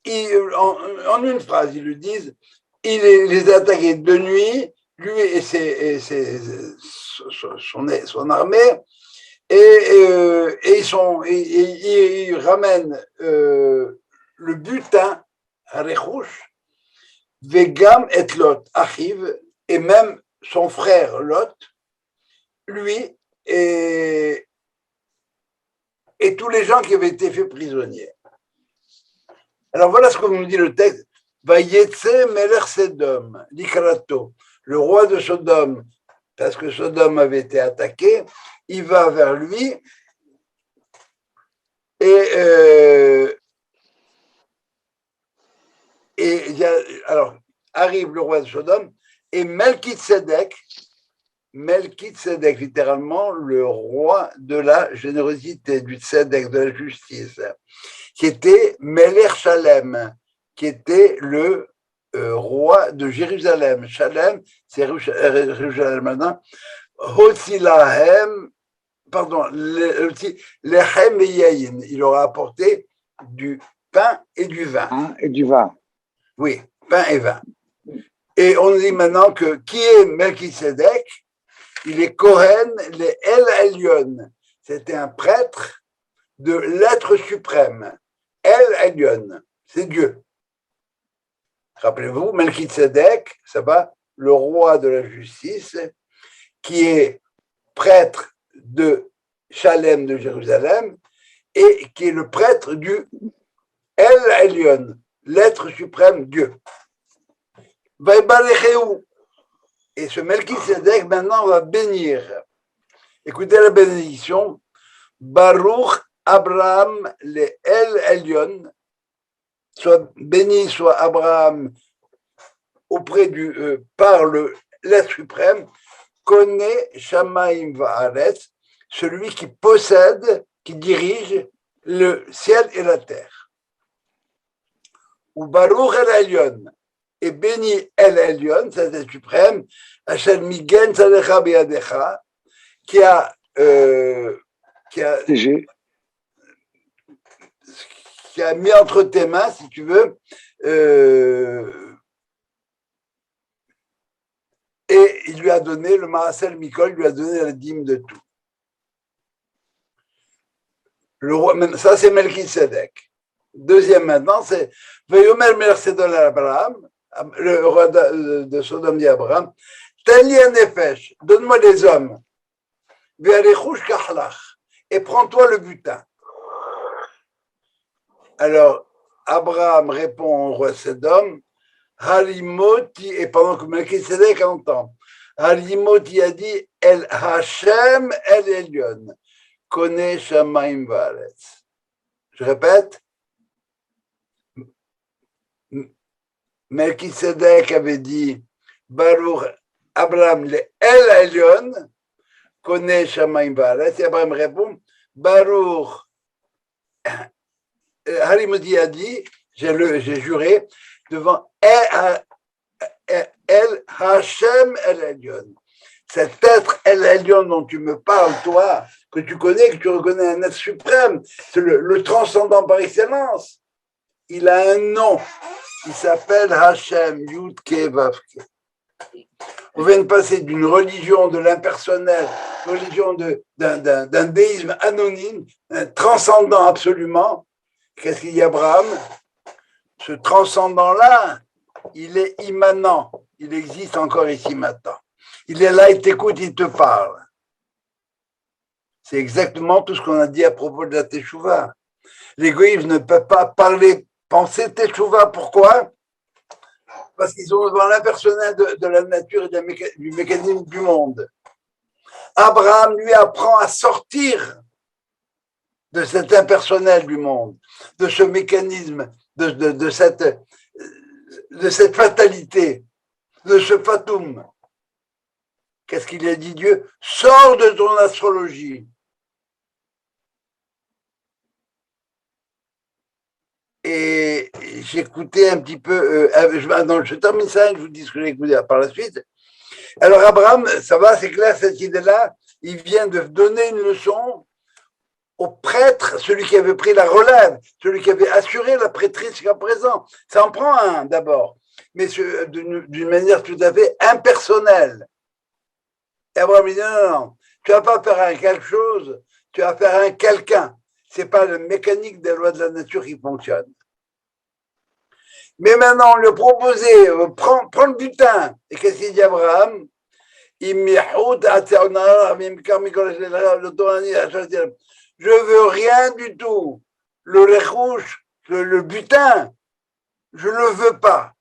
en une phrase, ils le disent, il les a attaqués de nuit, lui et son armée, et ils ramènent le butin à Rechouch, Vegam et Lot, Achiv, et même son frère Lot, lui, et tous les gens qui avaient été faits prisonniers. Alors voilà ce que nous dit le texte. Vayetse Melech Sedom, Likrato. le roi de Sodome, parce que Sodome avait été attaqué, il va vers lui et alors arrive le roi de Sodome et Melchizedek, littéralement le roi de la générosité, du tzedek, de la justice, qui était Melech Shalem, qui était le roi de Jérusalem. Shalem, c'est Jérusalem maintenant. Hotzilahem, pardon, Lechem et Yayin. Il leur a apporté du pain et du vin.
Et du vin.
Oui, pain et vin. Et on dit maintenant que qui est Melchizedek? Il est Kohen, les El Elyon. C'était un prêtre de l'être suprême. El Elyon, c'est Dieu. Rappelez-vous, Melchizedek, ça va, le roi de la justice, qui est prêtre de Shalem de Jérusalem et qui est le prêtre du El Elyon, l'être suprême Dieu. Et ce Melchizedek maintenant va bénir. Écoutez la bénédiction. Baruch Abraham le El Elyon. Soit béni soit Abraham auprès du par l'être suprême. Connaît Shamaim Va'aretz, celui qui possède, qui dirige le ciel et la terre. Ou Baruch El Elyon. Et béni El Elyon, cet être suprême, Hachem Migen Tzalecha Beyadecha, qui a mis entre tes mains, si tu veux, et il lui a donné, le Maracel Mikol lui a donné la dîme de tout. Le roi, ça c'est Melchizedek. Deuxième maintenant, c'est Veyomer Mercedol Abraham, le roi de Sodome dit Abraham, Tali un nefesh, donne-moi des hommes, et prends-toi le butin. Alors, Abraham répond au roi Sodome, Halimoti, et pendant que Melchizedek entend, Halimoti a dit, El Hashem El Elyon, connaît Shamaim Va'aretz. Je répète, Melchizedek avait dit, Baruch Abraham le El Elyon, connaît Shamaim Va'aretz, et Abraham répond, Baruch, Halimoti a dit, j'ai juré, devant El Hashem El Elyon. Cet être El Elyon dont tu me parles, toi, que tu connais, que tu reconnais un être suprême, c'est le transcendant par excellence. Il a un nom. Il s'appelle Hashem, Yud Ke Vav Ke. On vient de passer d'une religion de l'impersonnel, religion d'un déisme anonyme, un transcendant absolument. Qu'est-ce qu'il y a, Abraham? Ce transcendant-là, il est immanent. Il existe encore ici maintenant. Il est là, il t'écoute, il te parle. C'est exactement tout ce qu'on a dit à propos de la Teshuvah. L'égoïsme ne peut pas parler, penser Teshuvah. Pourquoi? Parce qu'ils sont devant l'impersonnel de la nature et du mécanisme du monde. Abraham lui apprend à sortir de cet impersonnel du monde, de ce mécanisme, de cette fatalité, de ce fatum. Qu'est-ce qu'il a dit Dieu? Sors de ton astrologie. Et j'écoutais un petit peu, je termine ça et je vous dis ce que j'ai écouté par la suite. Alors Abraham, ça va, c'est clair, cette idée-là, il vient de donner une leçon au prêtre, celui qui avait pris la relève, celui qui avait assuré la prêtrise jusqu'à présent. Ça en prend un d'abord, mais d'une manière tout à fait impersonnelle. Et Abraham dit non, tu vas pas faire quelque chose, tu vas faire un quelqu'un. C'est pas la mécanique des lois de la nature qui fonctionne. Mais maintenant, on lui a proposé, prends le butin. Et qu'est-ce qu'il dit Abraham? Je veux rien du tout. Le rouge, le butin, je le veux pas.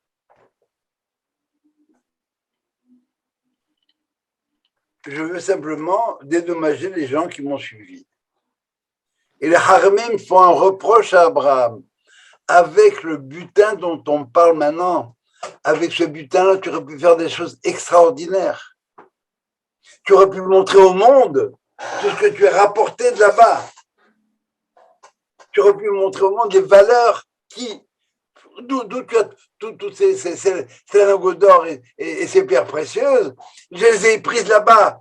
je veux simplement dédommager les gens qui m'ont suivi. Et les Haramim font un reproche à Abraham. Avec le butin dont on parle maintenant, avec ce butin-là, tu aurais pu faire des choses extraordinaires. Tu aurais pu montrer au monde tout ce que tu as rapporté de là-bas. Tu aurais pu montrer au monde des valeurs d'où tu as toutes ces lingots d'or et ces pierres précieuses, je les ai prises là-bas,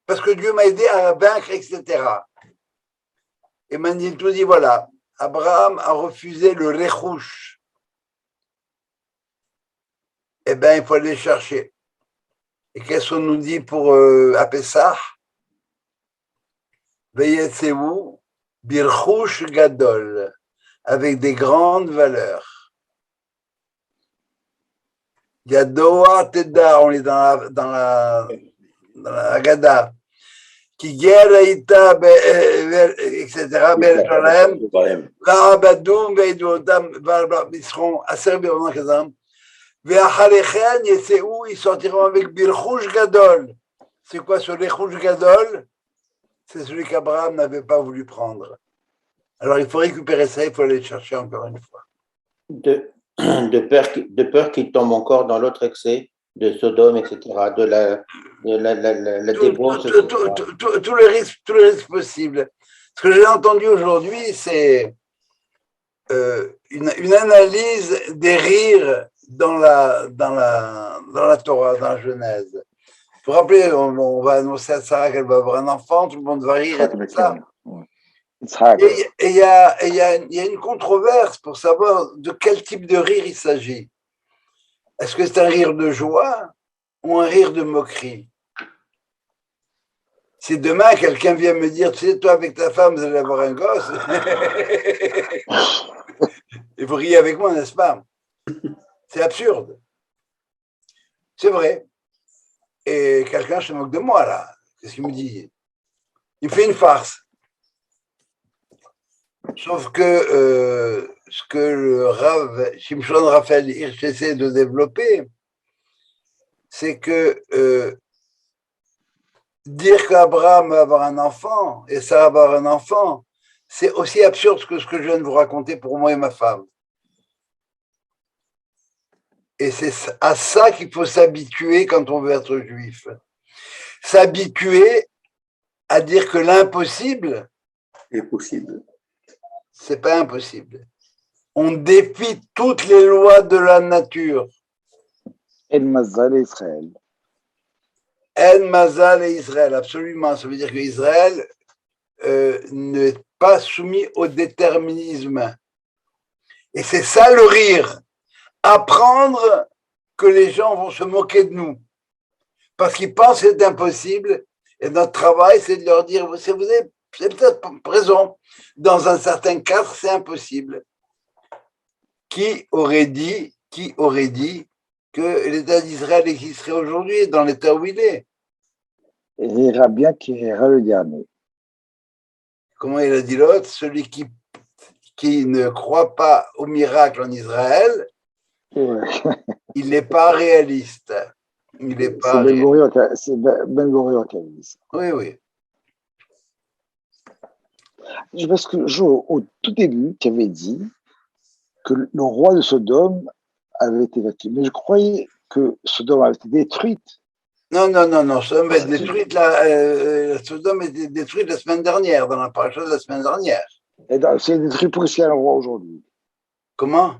parce que Dieu m'a aidé à vaincre, etc. Et Manitou dit, voilà, Abraham a refusé le rechouch. Eh bien, il faut aller chercher. Et qu'est-ce qu'on nous dit pour à Pessah? Veyetseu birchouch gadol, avec des grandes valeurs. Yadoa Teda, on est dans la Haggadah. Qui guerreita, etc. L'Arabadoum, ils seront assez bien kazam. Ve'acharechen yetseu, ils sortiront avec birchouch gadol. C'est quoi ce birchouch gadol? C'est celui qu'Abraham n'avait pas voulu prendre. Alors il faut récupérer ça, il faut aller le chercher encore une fois.
De peur qu'il tombe encore dans l'autre excès de Sodome, etc., de la débauche.
Tous les risques possibles. Ce que j'ai entendu aujourd'hui, c'est une analyse des rires dans la Torah, dans la Genèse. Vous vous rappelez, on va annoncer à Sarah qu'elle va avoir un enfant, tout le monde va rire et tout ça. Et il y a une controverse pour savoir de quel type de rire il s'agit. Est-ce que c'est un rire de joie ou un rire de moquerie? Si demain quelqu'un vient me dire, tu sais, toi avec ta femme, vous allez avoir un gosse, et vous riez avec moi, n'est-ce pas? C'est absurde. C'est vrai. Et quelqu'un se moque de moi, là. Qu'est-ce qu'il me dit? Il me fait une farce. Sauf que ce que le Rav Shimshon Raphaël Hirsch essaie de développer, c'est que dire qu'Abraham va avoir un enfant et Sarah va avoir un enfant, c'est aussi absurde que ce que je viens de vous raconter pour moi et ma femme. Et c'est à ça qu'il faut s'habituer quand on veut être juif. S'habituer à dire que l'impossible
est possible.
C'est pas impossible. On défie toutes les lois de la nature.
En Mazal et Israël.
En Mazal et Israël, absolument. Ça veut dire que Israël n'est pas soumis au déterminisme. Et c'est ça le rire. Apprendre que les gens vont se moquer de nous. Parce qu'ils pensent que c'est impossible. Et notre travail, c'est de leur dire, vous avez peut-être raison. Dans un certain cadre, c'est impossible. Qui aurait dit que l'État d'Israël existerait aujourd'hui dans l'état où il est?
Rira bien qui rira le dernier.
Comment il a dit l'autre? Celui qui ne croit pas au miracle en Israël, il n'est pas réaliste. Il n'est pas.
C'est Ben Gurion qui a dit ça.
Oui, oui.
Parce que au tout début, tu avais dit que le roi de Sodome avait été vaincu. Mais je croyais que Sodome avait été détruite.
Non. Sodome est détruite. Sodome est détruite la semaine dernière, dans la paracha de la semaine dernière.
Et c'est détruit pour qu'il y ait un roi aujourd'hui.
Comment?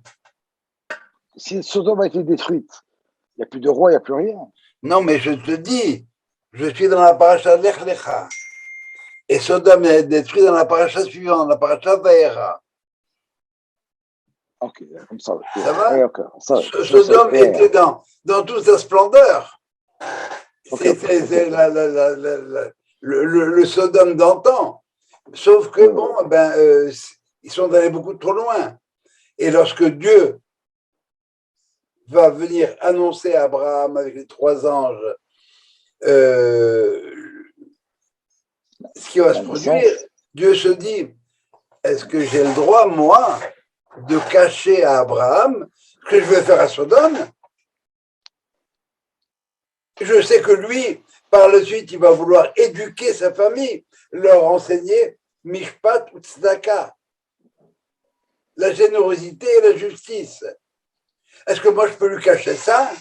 Si Sodome a été détruite, il n'y a plus de roi, il n'y a plus rien.
Non, mais je te dis, je suis dans la paracha de Lech Lecha. Et Sodome est détruit dans la paracha suivante, la paracha Vaera.
Ok, comme ça.
Ça va?
Ouais, okay.
Sodome était dans toute sa splendeur.
Okay.
C'est le Sodome d'antan. Sauf que, ils sont allés beaucoup trop loin. Et lorsque Dieu va venir annoncer à Abraham avec les 3 anges ce qui va se produire, Dieu se dit, est-ce que j'ai le droit, moi, de cacher à Abraham ce que je vais faire à Sodome? Je sais que lui, Par la suite, il va vouloir éduquer sa famille, leur enseigner Mishpat ou Tzedaka, la générosité et la justice. Est-ce que moi je peux lui cacher ça?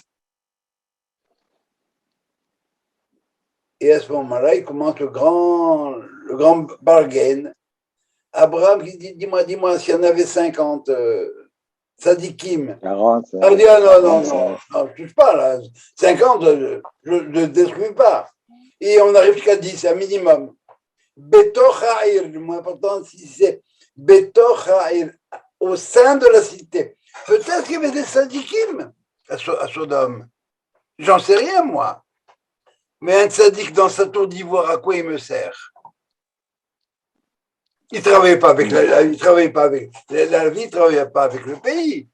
Et à ce moment-là, il commence le grand bargain. Abraham qui dit, dis-moi, s'il y en avait 50 Sadikim.
40,
On dit, ah, non,
45.
je ne touche pas là. 50, je ne détruis pas. Et on arrive jusqu'à 10, un minimum. Betoch ha'ir, le moins important, c'est Betoch ha'ir, au sein de la cité. Peut-être qu'il y avait des Sadikim à Sodome. J'en sais rien, moi. Mais un tzaddik dans sa tour d'ivoire, à quoi il me sert? Il ne travaillait pas avec la vie, il ne travaillait pas avec le pays.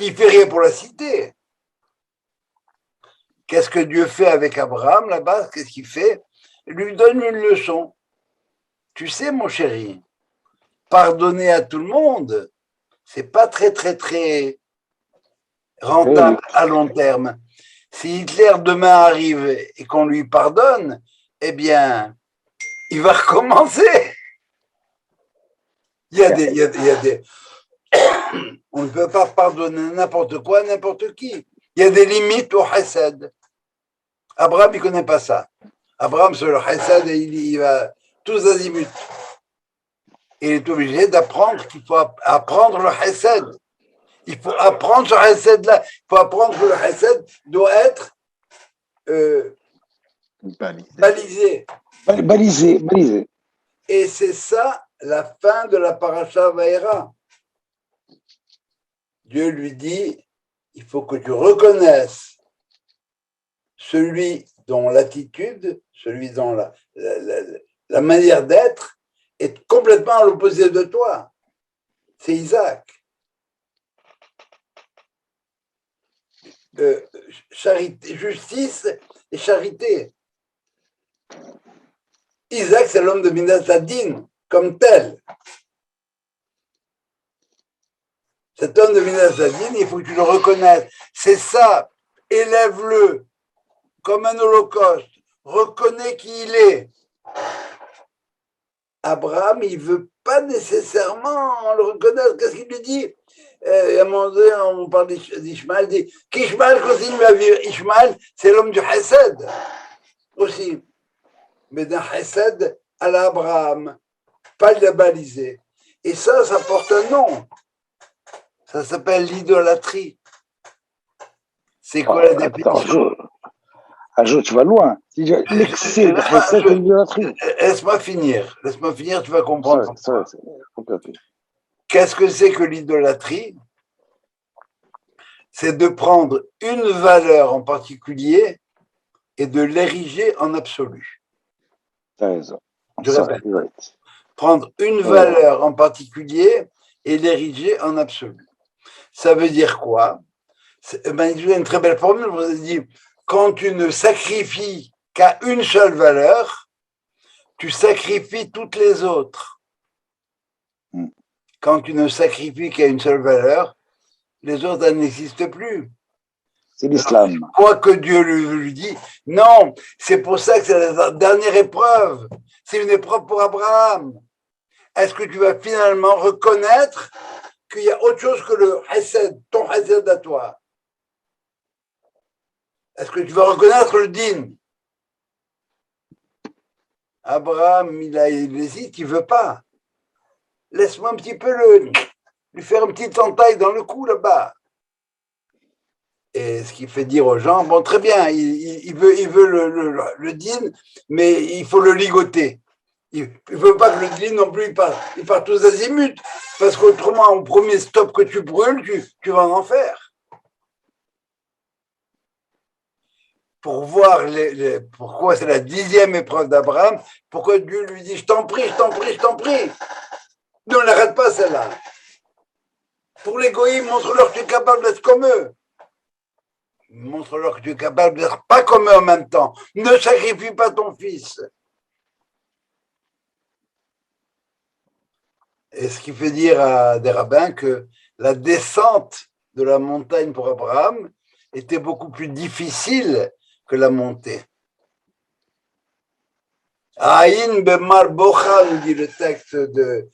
Il ne fait rien pour la cité. Qu'est-ce que Dieu fait avec Abraham là-bas? Qu'est-ce qu'il fait? Il lui donne une leçon. Tu sais, mon chéri, pardonner à tout le monde, c'est pas très rentable à long terme. Si Hitler demain arrive et qu'on lui pardonne, eh bien, il va recommencer. Il y a des... On ne peut pas pardonner n'importe quoi, n'importe qui. Il y a des limites au chesed. Abraham, il ne connaît pas ça. Abraham, sur le chesed, il va tous azimuts. Il est obligé d'apprendre qu'il faut apprendre le chesed. Il faut apprendre ce chesed-là. Il faut apprendre que le chesed doit être balisé.
Balisé.
Et c'est ça la fin de la paracha Vaïra. Dieu lui dit, il faut que tu reconnaisses celui dont l'attitude, celui dont la manière d'être est complètement à l'opposé de toi. C'est Isaac. Charité, justice et charité. Isaac, c'est l'homme de Minas Hadin, comme tel. Cet homme de Minas Hadin, il faut que tu le reconnaisses. C'est ça, élève-le comme un holocauste. Reconnais qui il est. Abraham, il ne veut pas nécessairement le reconnaître. Qu'est-ce qu'il lui dit? À un moment donné, on parle d'Ishmaël, il dit qu'Ishmaël continue à vivre. Ishmaël, c'est l'homme du Chesed aussi. Mais d'un Chesed à l'Abraham, pas le balisé. Et ça porte un nom. Ça s'appelle l'idolâtrie. C'est quoi la définition?
Attends, tu vas loin. L'excès de Chesed et l'idolâtrie.
Laisse-moi finir, tu vas comprendre.
Okay.
Qu'est-ce que c'est que l'idolâtrie? C'est de prendre une valeur en particulier et de l'ériger en absolu.
Tu as raison.
Je répète. Prendre une valeur en particulier et l'ériger en absolu. Ça veut dire quoi? Il y a une très belle formule, vous avez dit, quand tu ne sacrifies qu'à une seule valeur, tu sacrifies toutes les autres. Quand tu ne sacrifies qu'à une seule valeur, les autres, elles n'existent plus.
C'est l'islam.
Quoi que Dieu lui dit, non, c'est pour ça que c'est la dernière épreuve. C'est une épreuve pour Abraham. Est-ce que tu vas finalement reconnaître qu'il y a autre chose que le chesed, ton chesed à toi? Est-ce que tu vas reconnaître le din? Abraham, il hésite, il ne veut pas. Laisse-moi un petit peu lui faire une petite entaille dans le cou là-bas. Et ce qui fait dire aux gens, bon, très bien, il veut le din, mais il faut le ligoter. Il ne veut pas que le din non plus, il part tous azimuts, parce qu'autrement, au premier stop que tu brûles, tu vas en enfer. Pour voir pourquoi c'est la 10e épreuve d'Abraham, pourquoi Dieu lui dit, je t'en prie. Ne l'arrête pas celle-là. Pour les goïms, montre-leur que tu es capable d'être comme eux. Montre-leur que tu es capable d'être pas comme eux en même temps. Ne sacrifie pas ton fils. Et ce qui fait dire à des rabbins que la descente de la montagne pour Abraham était beaucoup plus difficile que la montée. Aïn bemar bocha, nous dit le texte de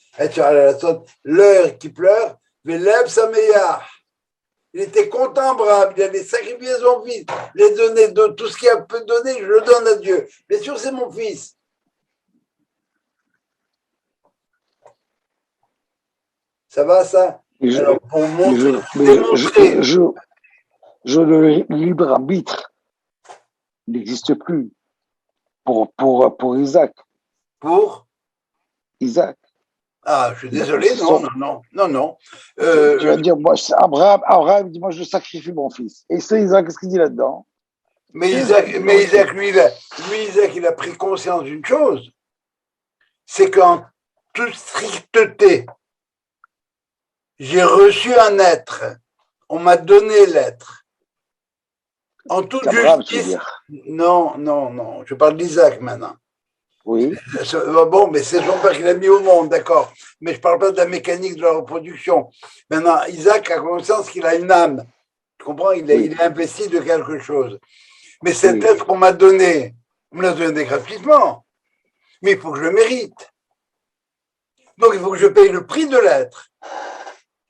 l'heure qui pleure, Velev Sameya. Il était content, Abraham, il allait sacrifier son fils, les donner de tout ce qu'il a pu donner, je le donne à Dieu. Bien sûr, c'est mon fils. Ça va, ça? Alors, pour montrer,
le libre arbitre n'existe plus pour Isaac.
Pour
Isaac.
Ah, je suis désolé, non.
Tu vas dire, moi, Abraham dit, moi, je sacrifie mon fils. Et c'est Isaac, qu'est-ce qu'il dit là-dedans?
Mais Isaac, lui, Isaac, il a pris conscience d'une chose, c'est qu'en toute stricteté, j'ai reçu un être, on m'a donné l'être. En toute justice. Non, je parle d'Isaac maintenant.
Oui.
Bon, mais c'est son père qui l'a mis au monde, d'accord. Mais je ne parle pas de la mécanique de la reproduction. Maintenant, Isaac a conscience qu'il a une âme. Tu comprends? Il est investi de quelque chose. Mais cet être qu'on m'a donné, on me l'a donné gratuitement. Mais il faut que je le mérite. Donc, il faut que je paye le prix de l'être.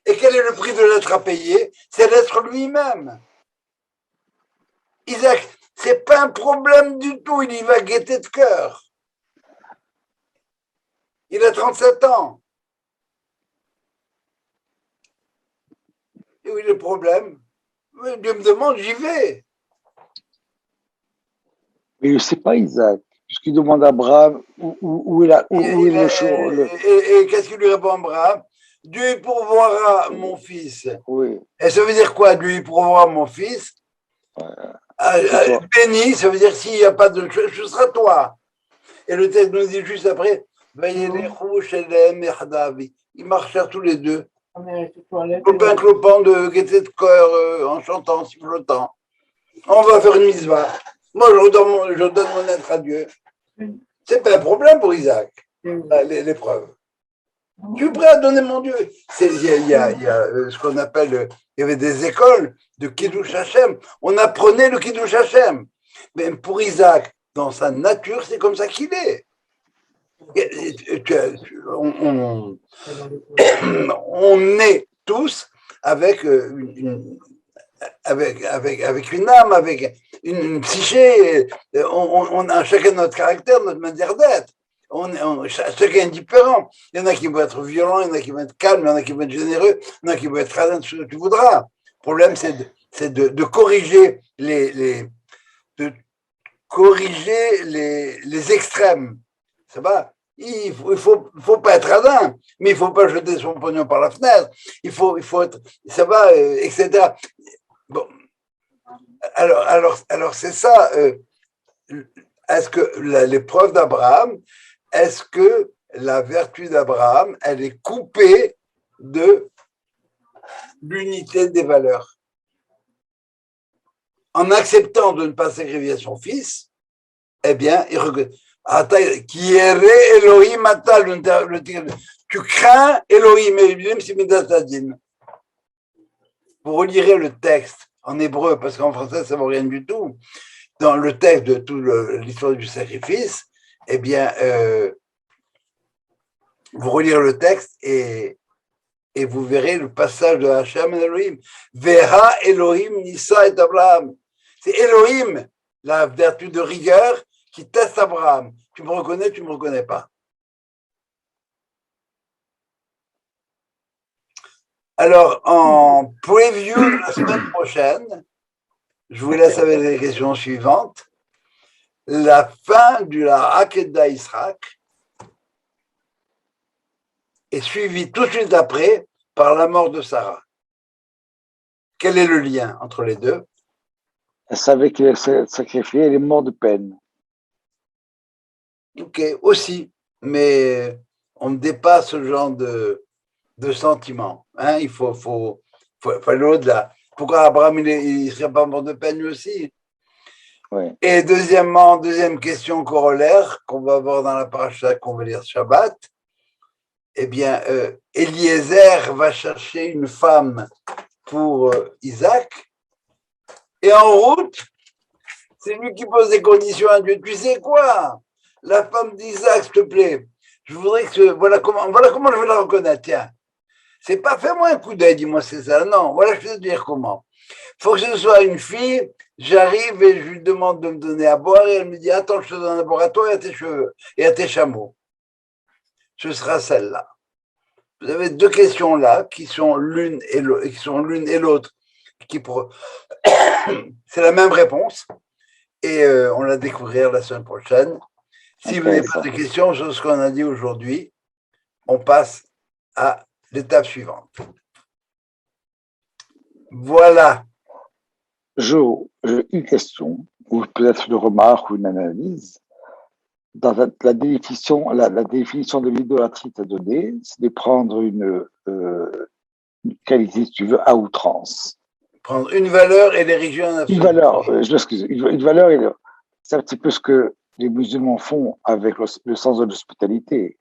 Et quel est le prix de l'être à payer? C'est l'être lui-même. Isaac, c'est pas un problème du tout. Il y va gaieté de cœur. Il a 37 ans. Et où est le problème? Dieu me demande, j'y vais.
Mais c'est pas Isaac. Puisqu'il demande à Abraham où est le show.
Et qu'est-ce qu'il lui répond Abraham? Dieu pourvoira mon fils.
Oui.
Et ça veut dire quoi, Dieu pourvoira mon fils? Béni, ça veut dire s'il n'y a pas de chose, ce sera toi. Et le texte nous dit juste après, ils marchèrent tous les deux. Clopin de gaieté de cœur, en chantant, sifflotant. On va faire une mitzvah. Moi, je donne mon être à Dieu. C'est pas un problème pour Isaac, l'épreuve. Je suis prêt à donner mon Dieu. Il y a ce qu'on appelle, il y avait des écoles de Kiddush Hashem. On apprenait le Kiddush Hashem. Mais pour Isaac, dans sa nature, c'est comme ça qu'il est. On est tous avec avec une âme, avec une psyché. On a chacun notre caractère, notre manière d'être. Chacun est différent. Il y en a qui vont être violents, il y en a qui vont être calmes, il y en a qui vont être généreux, il y en a qui vont être radins, ce que tu voudras. Le problème, c'est de corriger les extrêmes. Ça va? Il faut pas être radin, mais il faut pas jeter son pognon par la fenêtre. Il faut être, ça va, etc. Bon. Alors c'est ça. Est-ce que l'épreuve d'Abraham, est-ce que la vertu d'Abraham, elle est coupée de l'unité des valeurs? En acceptant de ne pas sacrifier son fils, eh bien, il reconnaît. Qui errait Elohim atal, tu crains Elohim, Elohim c'est Midatadin. Vous relirez le texte en hébreu, parce qu'en français ça ne vaut rien du tout. Dans le texte de toute l'histoire du sacrifice, eh bien, vous relirez le texte et vous verrez le passage de Hachem et Elohim. Vera Elohim Nissa et Abraham. C'est Elohim, la vertu de rigueur, qui teste Abraham. Tu me reconnais, tu ne me reconnais pas. Alors, en preview la semaine prochaine, je vous laisse avec les questions suivantes. La fin de la Hakeda Israq est suivie tout de suite après par la mort de Sarah. Quel est le lien entre les deux?
Elle savait qu'elle allait sacrifier, elle est morte de peine.
Ok, aussi, mais on dépasse ce genre de sentiments. Hein? Il faut aller au-delà. Pourquoi Abraham, il ne serait pas mort de peine lui aussi?
Oui.
Et deuxième question corollaire qu'on va voir dans la paracha qu'on va lire Shabbat, eh bien, Eliezer va chercher une femme pour Isaac, et en route, c'est lui qui pose des conditions à Dieu. Tu sais quoi? la femme d'Isaac, s'il te plaît. Je voudrais que, voilà comment je vais la reconnaître, tiens. C'est pas, fais-moi un coup d'œil, dis-moi c'est ça. Non, voilà, je vais te dire comment. Faut que ce soit une fille, j'arrive et je lui demande de me donner à boire et elle me dit, attends, je te donne à boire à toi et à tes cheveux et à tes chameaux. Ce sera celle-là. Vous avez deux questions là qui sont l'une et l'autre, c'est la même réponse et on la découvrira la semaine prochaine. Si vous n'avez pas de questions sur ce qu'on a dit aujourd'hui, on passe à l'étape suivante. Voilà.
J'ai une question, ou peut-être une remarque ou une analyse. Dans la définition de l'idolâtrie que tu as donnée, c'est de prendre une qualité, si tu veux, à outrance.
Prendre une valeur et l'ériger en absolu.
Une valeur, je m'excuse, une valeur, c'est un petit peu ce que les musulmans font avec le sens de l'hospitalité.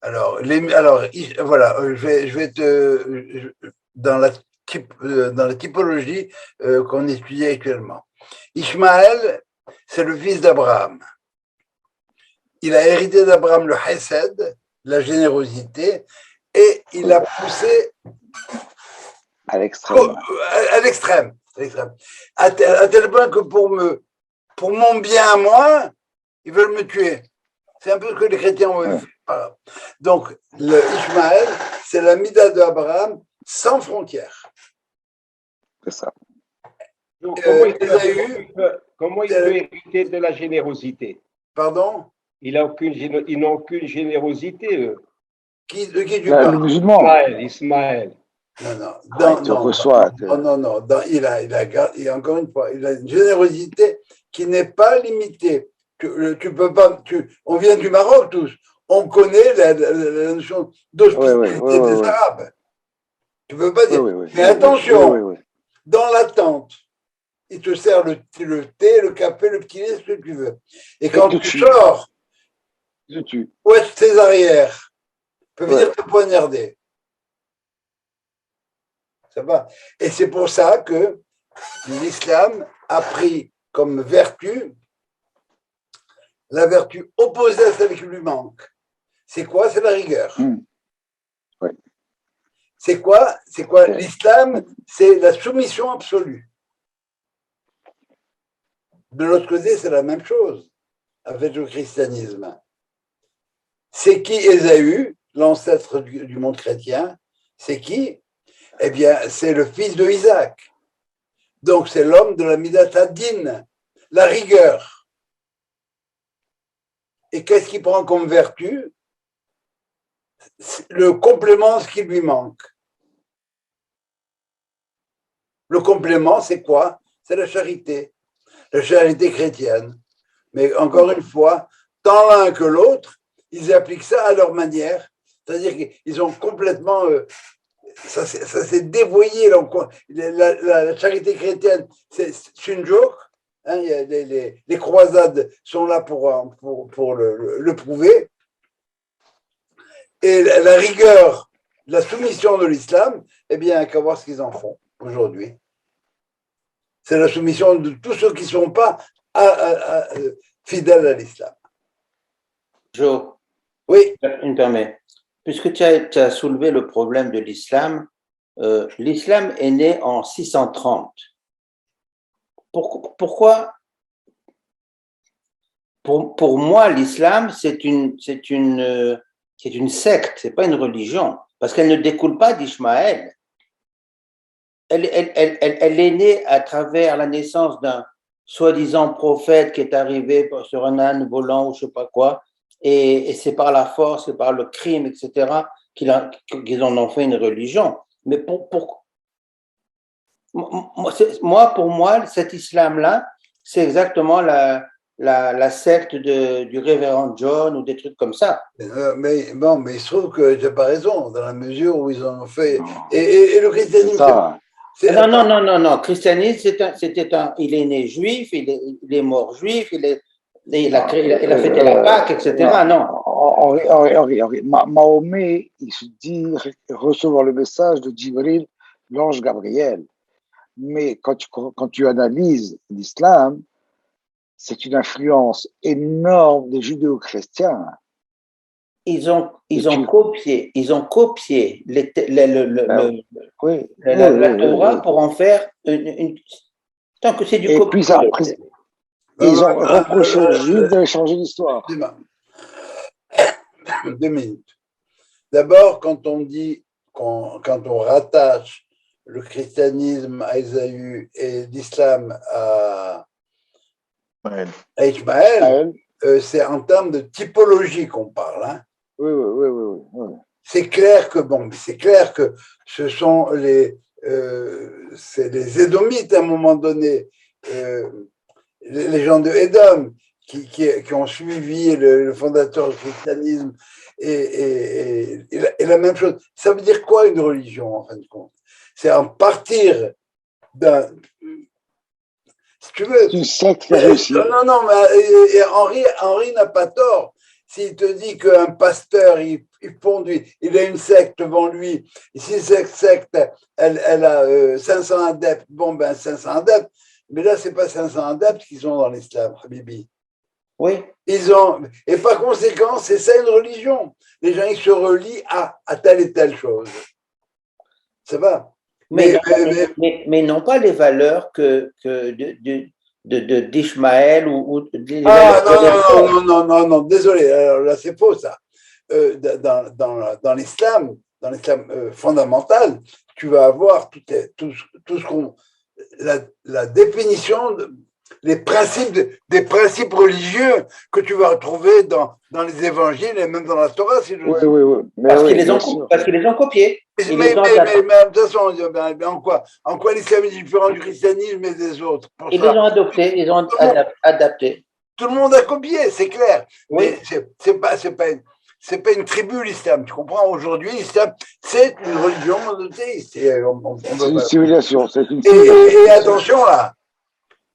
Alors, voilà, je vais dans la typologie qu'on étudie actuellement. Ishmaël, c'est le fils d'Abraham. Il a hérité d'Abraham le Hesed, la générosité, et il a poussé
à l'extrême.
À tel point que pour mon bien à moi, ils veulent me tuer. C'est un peu ce que les chrétiens ont fait. Voilà. Donc, le Ishmaël, c'est la mida d'Abraham sans frontières.
C'est ça.
Donc, comment il peut hériter de la générosité?
Pardon?
Ils n'ont aucune générosité, eux.
De qui tu parles?
Le musulman.
Ismaël.
Non. Il a encore une fois, il a une générosité qui n'est pas limitée. Tu peux pas. On vient du Maroc tous. On connaît la notion d'hospitalité des Arabes. Tu peux pas dire. Mais attention, dans la tente, il te sert le thé, le café, le petit lait, ce que tu veux. Et quand tu sors, ouest tes arrières, peut venir te poignarder. Ça va. Et c'est pour ça que l'islam a pris comme vertu la vertu opposée à celle qui lui manque. C'est quoi? C'est la rigueur. C'est quoi l'islam? C'est la soumission absolue. De l'autre côté, c'est la même chose avec le christianisme. C'est qui Ésaü, l'ancêtre du monde chrétien? C'est qui? Eh bien, c'est le fils de Isaac. Donc, c'est l'homme de la Midat Hadin, la rigueur. Et qu'est-ce qu'il prend comme vertu? Le complément, ce qui lui manque. Le complément, c'est quoi? C'est la charité chrétienne. Mais encore une fois, tant l'un que l'autre, ils appliquent ça à leur manière. C'est-à-dire qu'ils ont complètement... ça s'est dévoyé. La charité chrétienne, c'est une joke. Hein, les croisades sont là pour le prouver. Et la rigueur, la soumission de l'islam, eh bien, qu'à voir ce qu'ils en font aujourd'hui. C'est la soumission de tous ceux qui ne sont pas fidèles à l'islam.
Joe,
oui.
Il me permet. Puisque tu as soulevé le problème de l'islam, l'islam est né en 630. Pourquoi? Pour moi, l'islam, c'est une secte, c'est pas une religion, parce qu'elle ne découle pas d'Ishmaël. Elle est née à travers la naissance d'un soi-disant prophète qui est arrivé sur un âne volant ou je sais pas quoi, et c'est par la force, c'est par le crime, etc., qu'ils en ont fait une religion. Mais pour moi, cet islam-là, c'est exactement la secte du révérend John ou des trucs comme ça.
Mais il se trouve que tu n'as pas raison, dans la mesure où ils en ont fait. Et le christianisme.
Non. Christianisme, il est né juif, il est mort juif, il a fêté la Pâque, etc. Non.
Mahomet, il se dit recevoir le message de Djibril, l'ange Gabriel. Mais quand tu analyses l'islam, c'est une influence énorme des judéo-chrétiens.
Ils ont copié la Torah pour en faire tant que c'est du
Et puis
copier.
Ils ont reproché aux Juifs de changer l'histoire.
2 minutes. D'abord, quand on rattache le christianisme à Ésaü et l'islam à Ishmaël, c'est en termes de typologie qu'on parle. Hein.
Oui.
C'est clair que ce sont les Édomites à un moment donné, les gens de Édom qui ont suivi le fondateur du christianisme et la même chose. Ça veut dire quoi une religion en fin de compte? C'est en partir d'un. Si tu veux.
Tu sais que c'est réussi.
Non, mais Henri n'a pas tort. S'il te dit qu'un pasteur, il a une secte devant lui, et si cette secte, elle a 500 adeptes, 500 adeptes, mais là, c'est pas 500 adeptes qui sont dans l'islam, Habibi.
Oui.
Et par conséquent, c'est ça une religion. Les gens, ils se relient à telle et telle chose. Ça va.
Mais non pas les valeurs d'Ishmaël ou
non, désolé, alors là c'est faux ça. Dans l'islam fondamental, tu vas avoir tout ce qu'on la définition des principes religieux que tu vas retrouver dans les évangiles et même dans la Torah, si je veux dire.
Oui.
Parce qu'ils les ont copiés.
Mais de toute façon, en quoi l'islam est différent du christianisme et des autres?
Ils les ont adoptés, ils ont adapté.
Tout le monde a copié, c'est clair.
Oui.
Mais c'est pas une tribu, l'islam. Tu comprends? Aujourd'hui, l'islam, c'est une religion monothéiste.
C'est une civilisation.
Et attention là,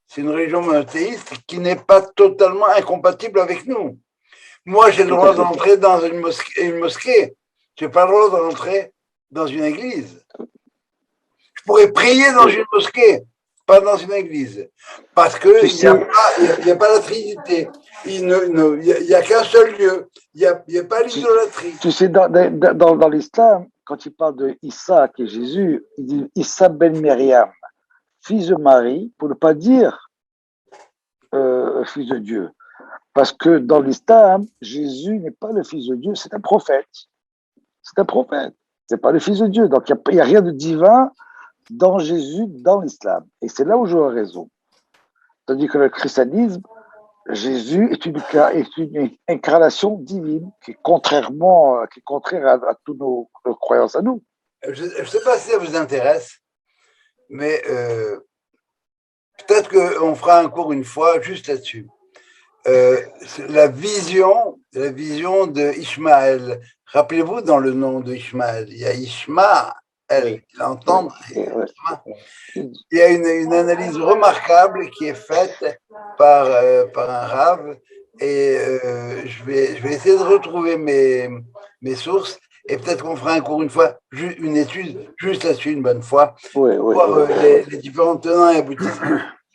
c'est une religion monothéiste qui n'est pas totalement incompatible avec nous. Moi, j'ai le droit d'entrer dans une mosquée. Je n'ai pas le droit d'entrer dans une église. Je pourrais prier dans une mosquée, pas dans une église. Parce qu'il n'y a pas la Trinité. Il n'y a qu'un seul lieu. Il n'y a pas l'idolâtrie.
Tu sais, dans l'islam, quand il parle de Issa, qui est Jésus, il dit Issa ben Myriam, fils de Marie, pour ne pas dire fils de Dieu. Parce que dans l'islam, Jésus n'est pas le fils de Dieu, c'est un prophète. C'est un prophète. C'est pas le fils de Dieu. Donc, il n'y a rien de divin dans Jésus, dans l'islam. Et c'est là où j'aurais raison. Tandis que le christianisme, Jésus est une incarnation divine qui est contraire à toutes nos croyances à nous.
Je ne sais pas si ça vous intéresse, mais peut-être qu'on fera un cours une fois juste là-dessus. La vision de Ishmaël. Rappelez-vous, dans le nom de Ishmaël, il y a Ishmaël, l'entendre. Il y a une analyse remarquable qui est faite par un rave, et je vais essayer de retrouver mes sources, et peut-être qu'on fera un cours une fois, une étude juste là-dessus une bonne fois, pour voir les différents tenants et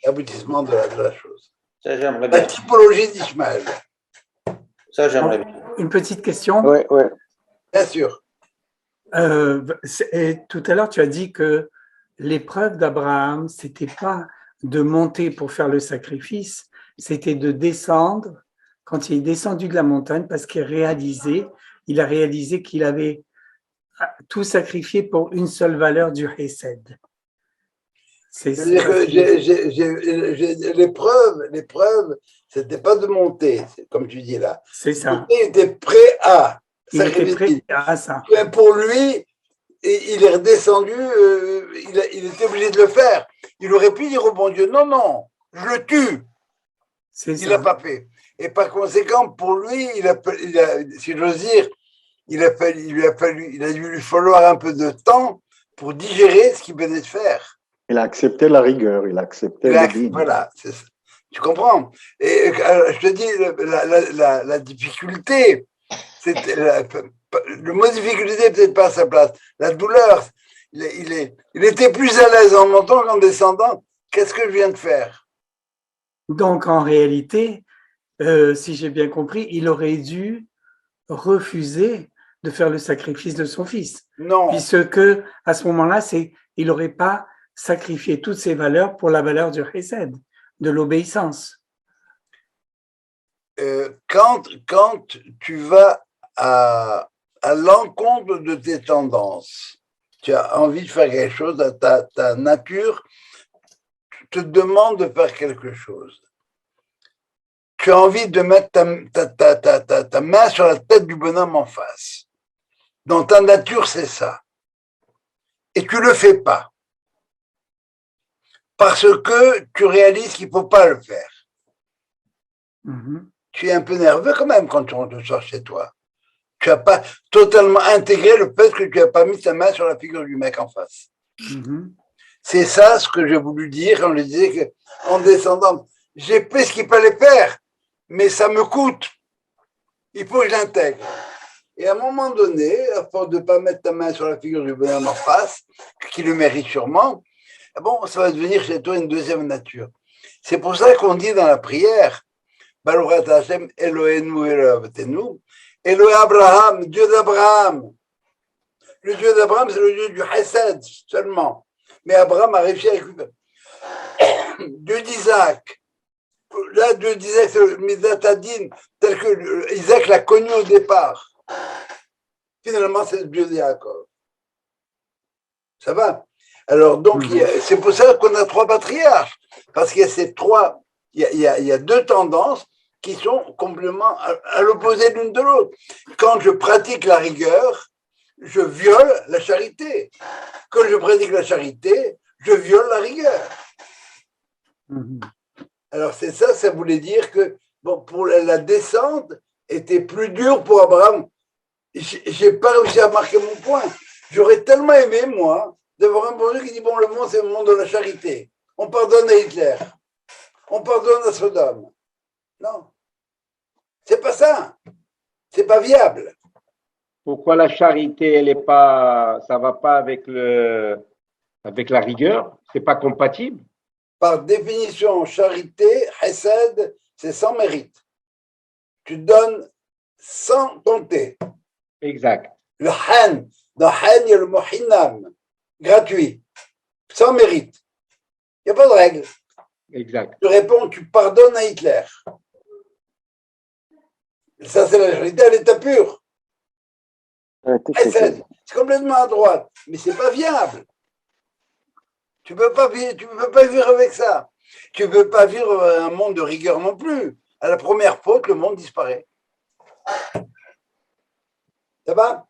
aboutissements de la chose.
Ça, j'aimerais bien.
La typologie d'Ishmaël.
Ça, j'aimerais bien.
Une petite question.
Oui.
Bien sûr.
Et tout à l'heure, tu as dit que l'épreuve d'Abraham, c'était pas de monter pour faire le sacrifice, c'était de descendre quand il est descendu de la montagne parce qu'il a réalisé qu'il avait tout sacrifié pour une seule valeur du Hesed.
C'est-à-dire que l'épreuve, c'était pas de monter, comme tu dis là.
C'est ça.
Il était prêt à
sacrifier. Il était prêt à ça.
Mais pour lui, il est redescendu, il était obligé de le faire. Il aurait pu dire au bon Dieu, non, je le tue. Il n'a pas fait. Et par conséquent, pour lui, si j'ose dire, il a dû lui falloir un peu de temps pour digérer ce qu'il venait de faire.
Il a accepté la rigueur, il a accepté le dîme.
Voilà, c'est ça. Tu comprends? Et je te dis, la difficulté, le mot difficulté n'est peut-être pas à sa place. La douleur, il était plus à l'aise en montant qu'en descendant. Qu'est-ce que je viens de faire?
Donc, en réalité, si j'ai bien compris, il aurait dû refuser de faire le sacrifice de son fils.
Non.
Puisque, à ce moment-là, il n'aurait pas sacrifié toutes ses valeurs pour la valeur du chesed, de l'obéissance.
Quand tu vas à l'encontre de tes tendances, tu as envie de faire quelque chose, ta nature te demande de faire quelque chose. Tu as envie de mettre ta main sur la tête du bonhomme en face. Dans ta nature, c'est ça. Et tu le fais pas. Parce que tu réalises qu'il faut pas le faire.
Mm-hmm.
Tu es un peu nerveux quand même quand tu rentres le soir chez toi. Tu n'as pas totalement intégré le fait que tu n'as pas mis ta main sur la figure du mec en face.
Mm-hmm.
C'est ça ce que j'ai voulu dire quand je disais qu'en descendant, j'ai fait ce qu'il fallait faire, mais ça me coûte. Il faut que je l'intègre. Et à un moment donné, à force de ne pas mettre ta main sur la figure du bonhomme en face, qui le mérite sûrement, bon, ça va devenir chez toi une deuxième nature. C'est pour ça qu'on dit dans la prière, Baruch Hashem Eloheinu Eloheinu, Elohé Abraham, Dieu d'Abraham. Le Dieu d'Abraham, c'est le Dieu du Chesed seulement. Mais Abraham a réussi à récupérer. Dieu d'Isaac. Là, Dieu d'Isaac, c'est le Midatadin, tel que Isaac l'a connu au départ. Finalement, c'est le Dieu de Yaakov. Ça va? Alors, donc, c'est pour ça qu'on a trois patriarches. Parce qu'il y a ces trois, il y a deux tendances qui sont complètement à l'opposé l'une de l'autre. Quand je pratique la rigueur, je viole la charité. Quand je pratique la charité, je viole la rigueur. Alors c'est ça, ça voulait dire que bon, pour la descente était plus dure pour Abraham. J'ai pas réussi à marquer mon point. J'aurais tellement aimé, moi, d'avoir un bon Dieu qui dit, bon, le monde, c'est le monde de la charité. On pardonne à Hitler. On pardonne à Sodome. Non. C'est pas ça. C'est pas viable.
Pourquoi la charité, elle est pas, ça va pas avec la rigueur? C'est pas compatible?
Par définition, charité, chesed, c'est sans mérite. Tu donnes sans compter.
Exact.
Le han, dans han, il y a le mot hinam, gratuit, sans mérite. Il n'y a pas de règle.
Exact.
Tu réponds, tu pardonnes à Hitler. Ça, c'est la charité à l'état pur. C'est complètement à droite, mais c'est pas viable. Tu peux pas vivre avec ça. Tu peux pas vivre un monde de rigueur non plus. À la première faute, le monde disparaît. Ça va?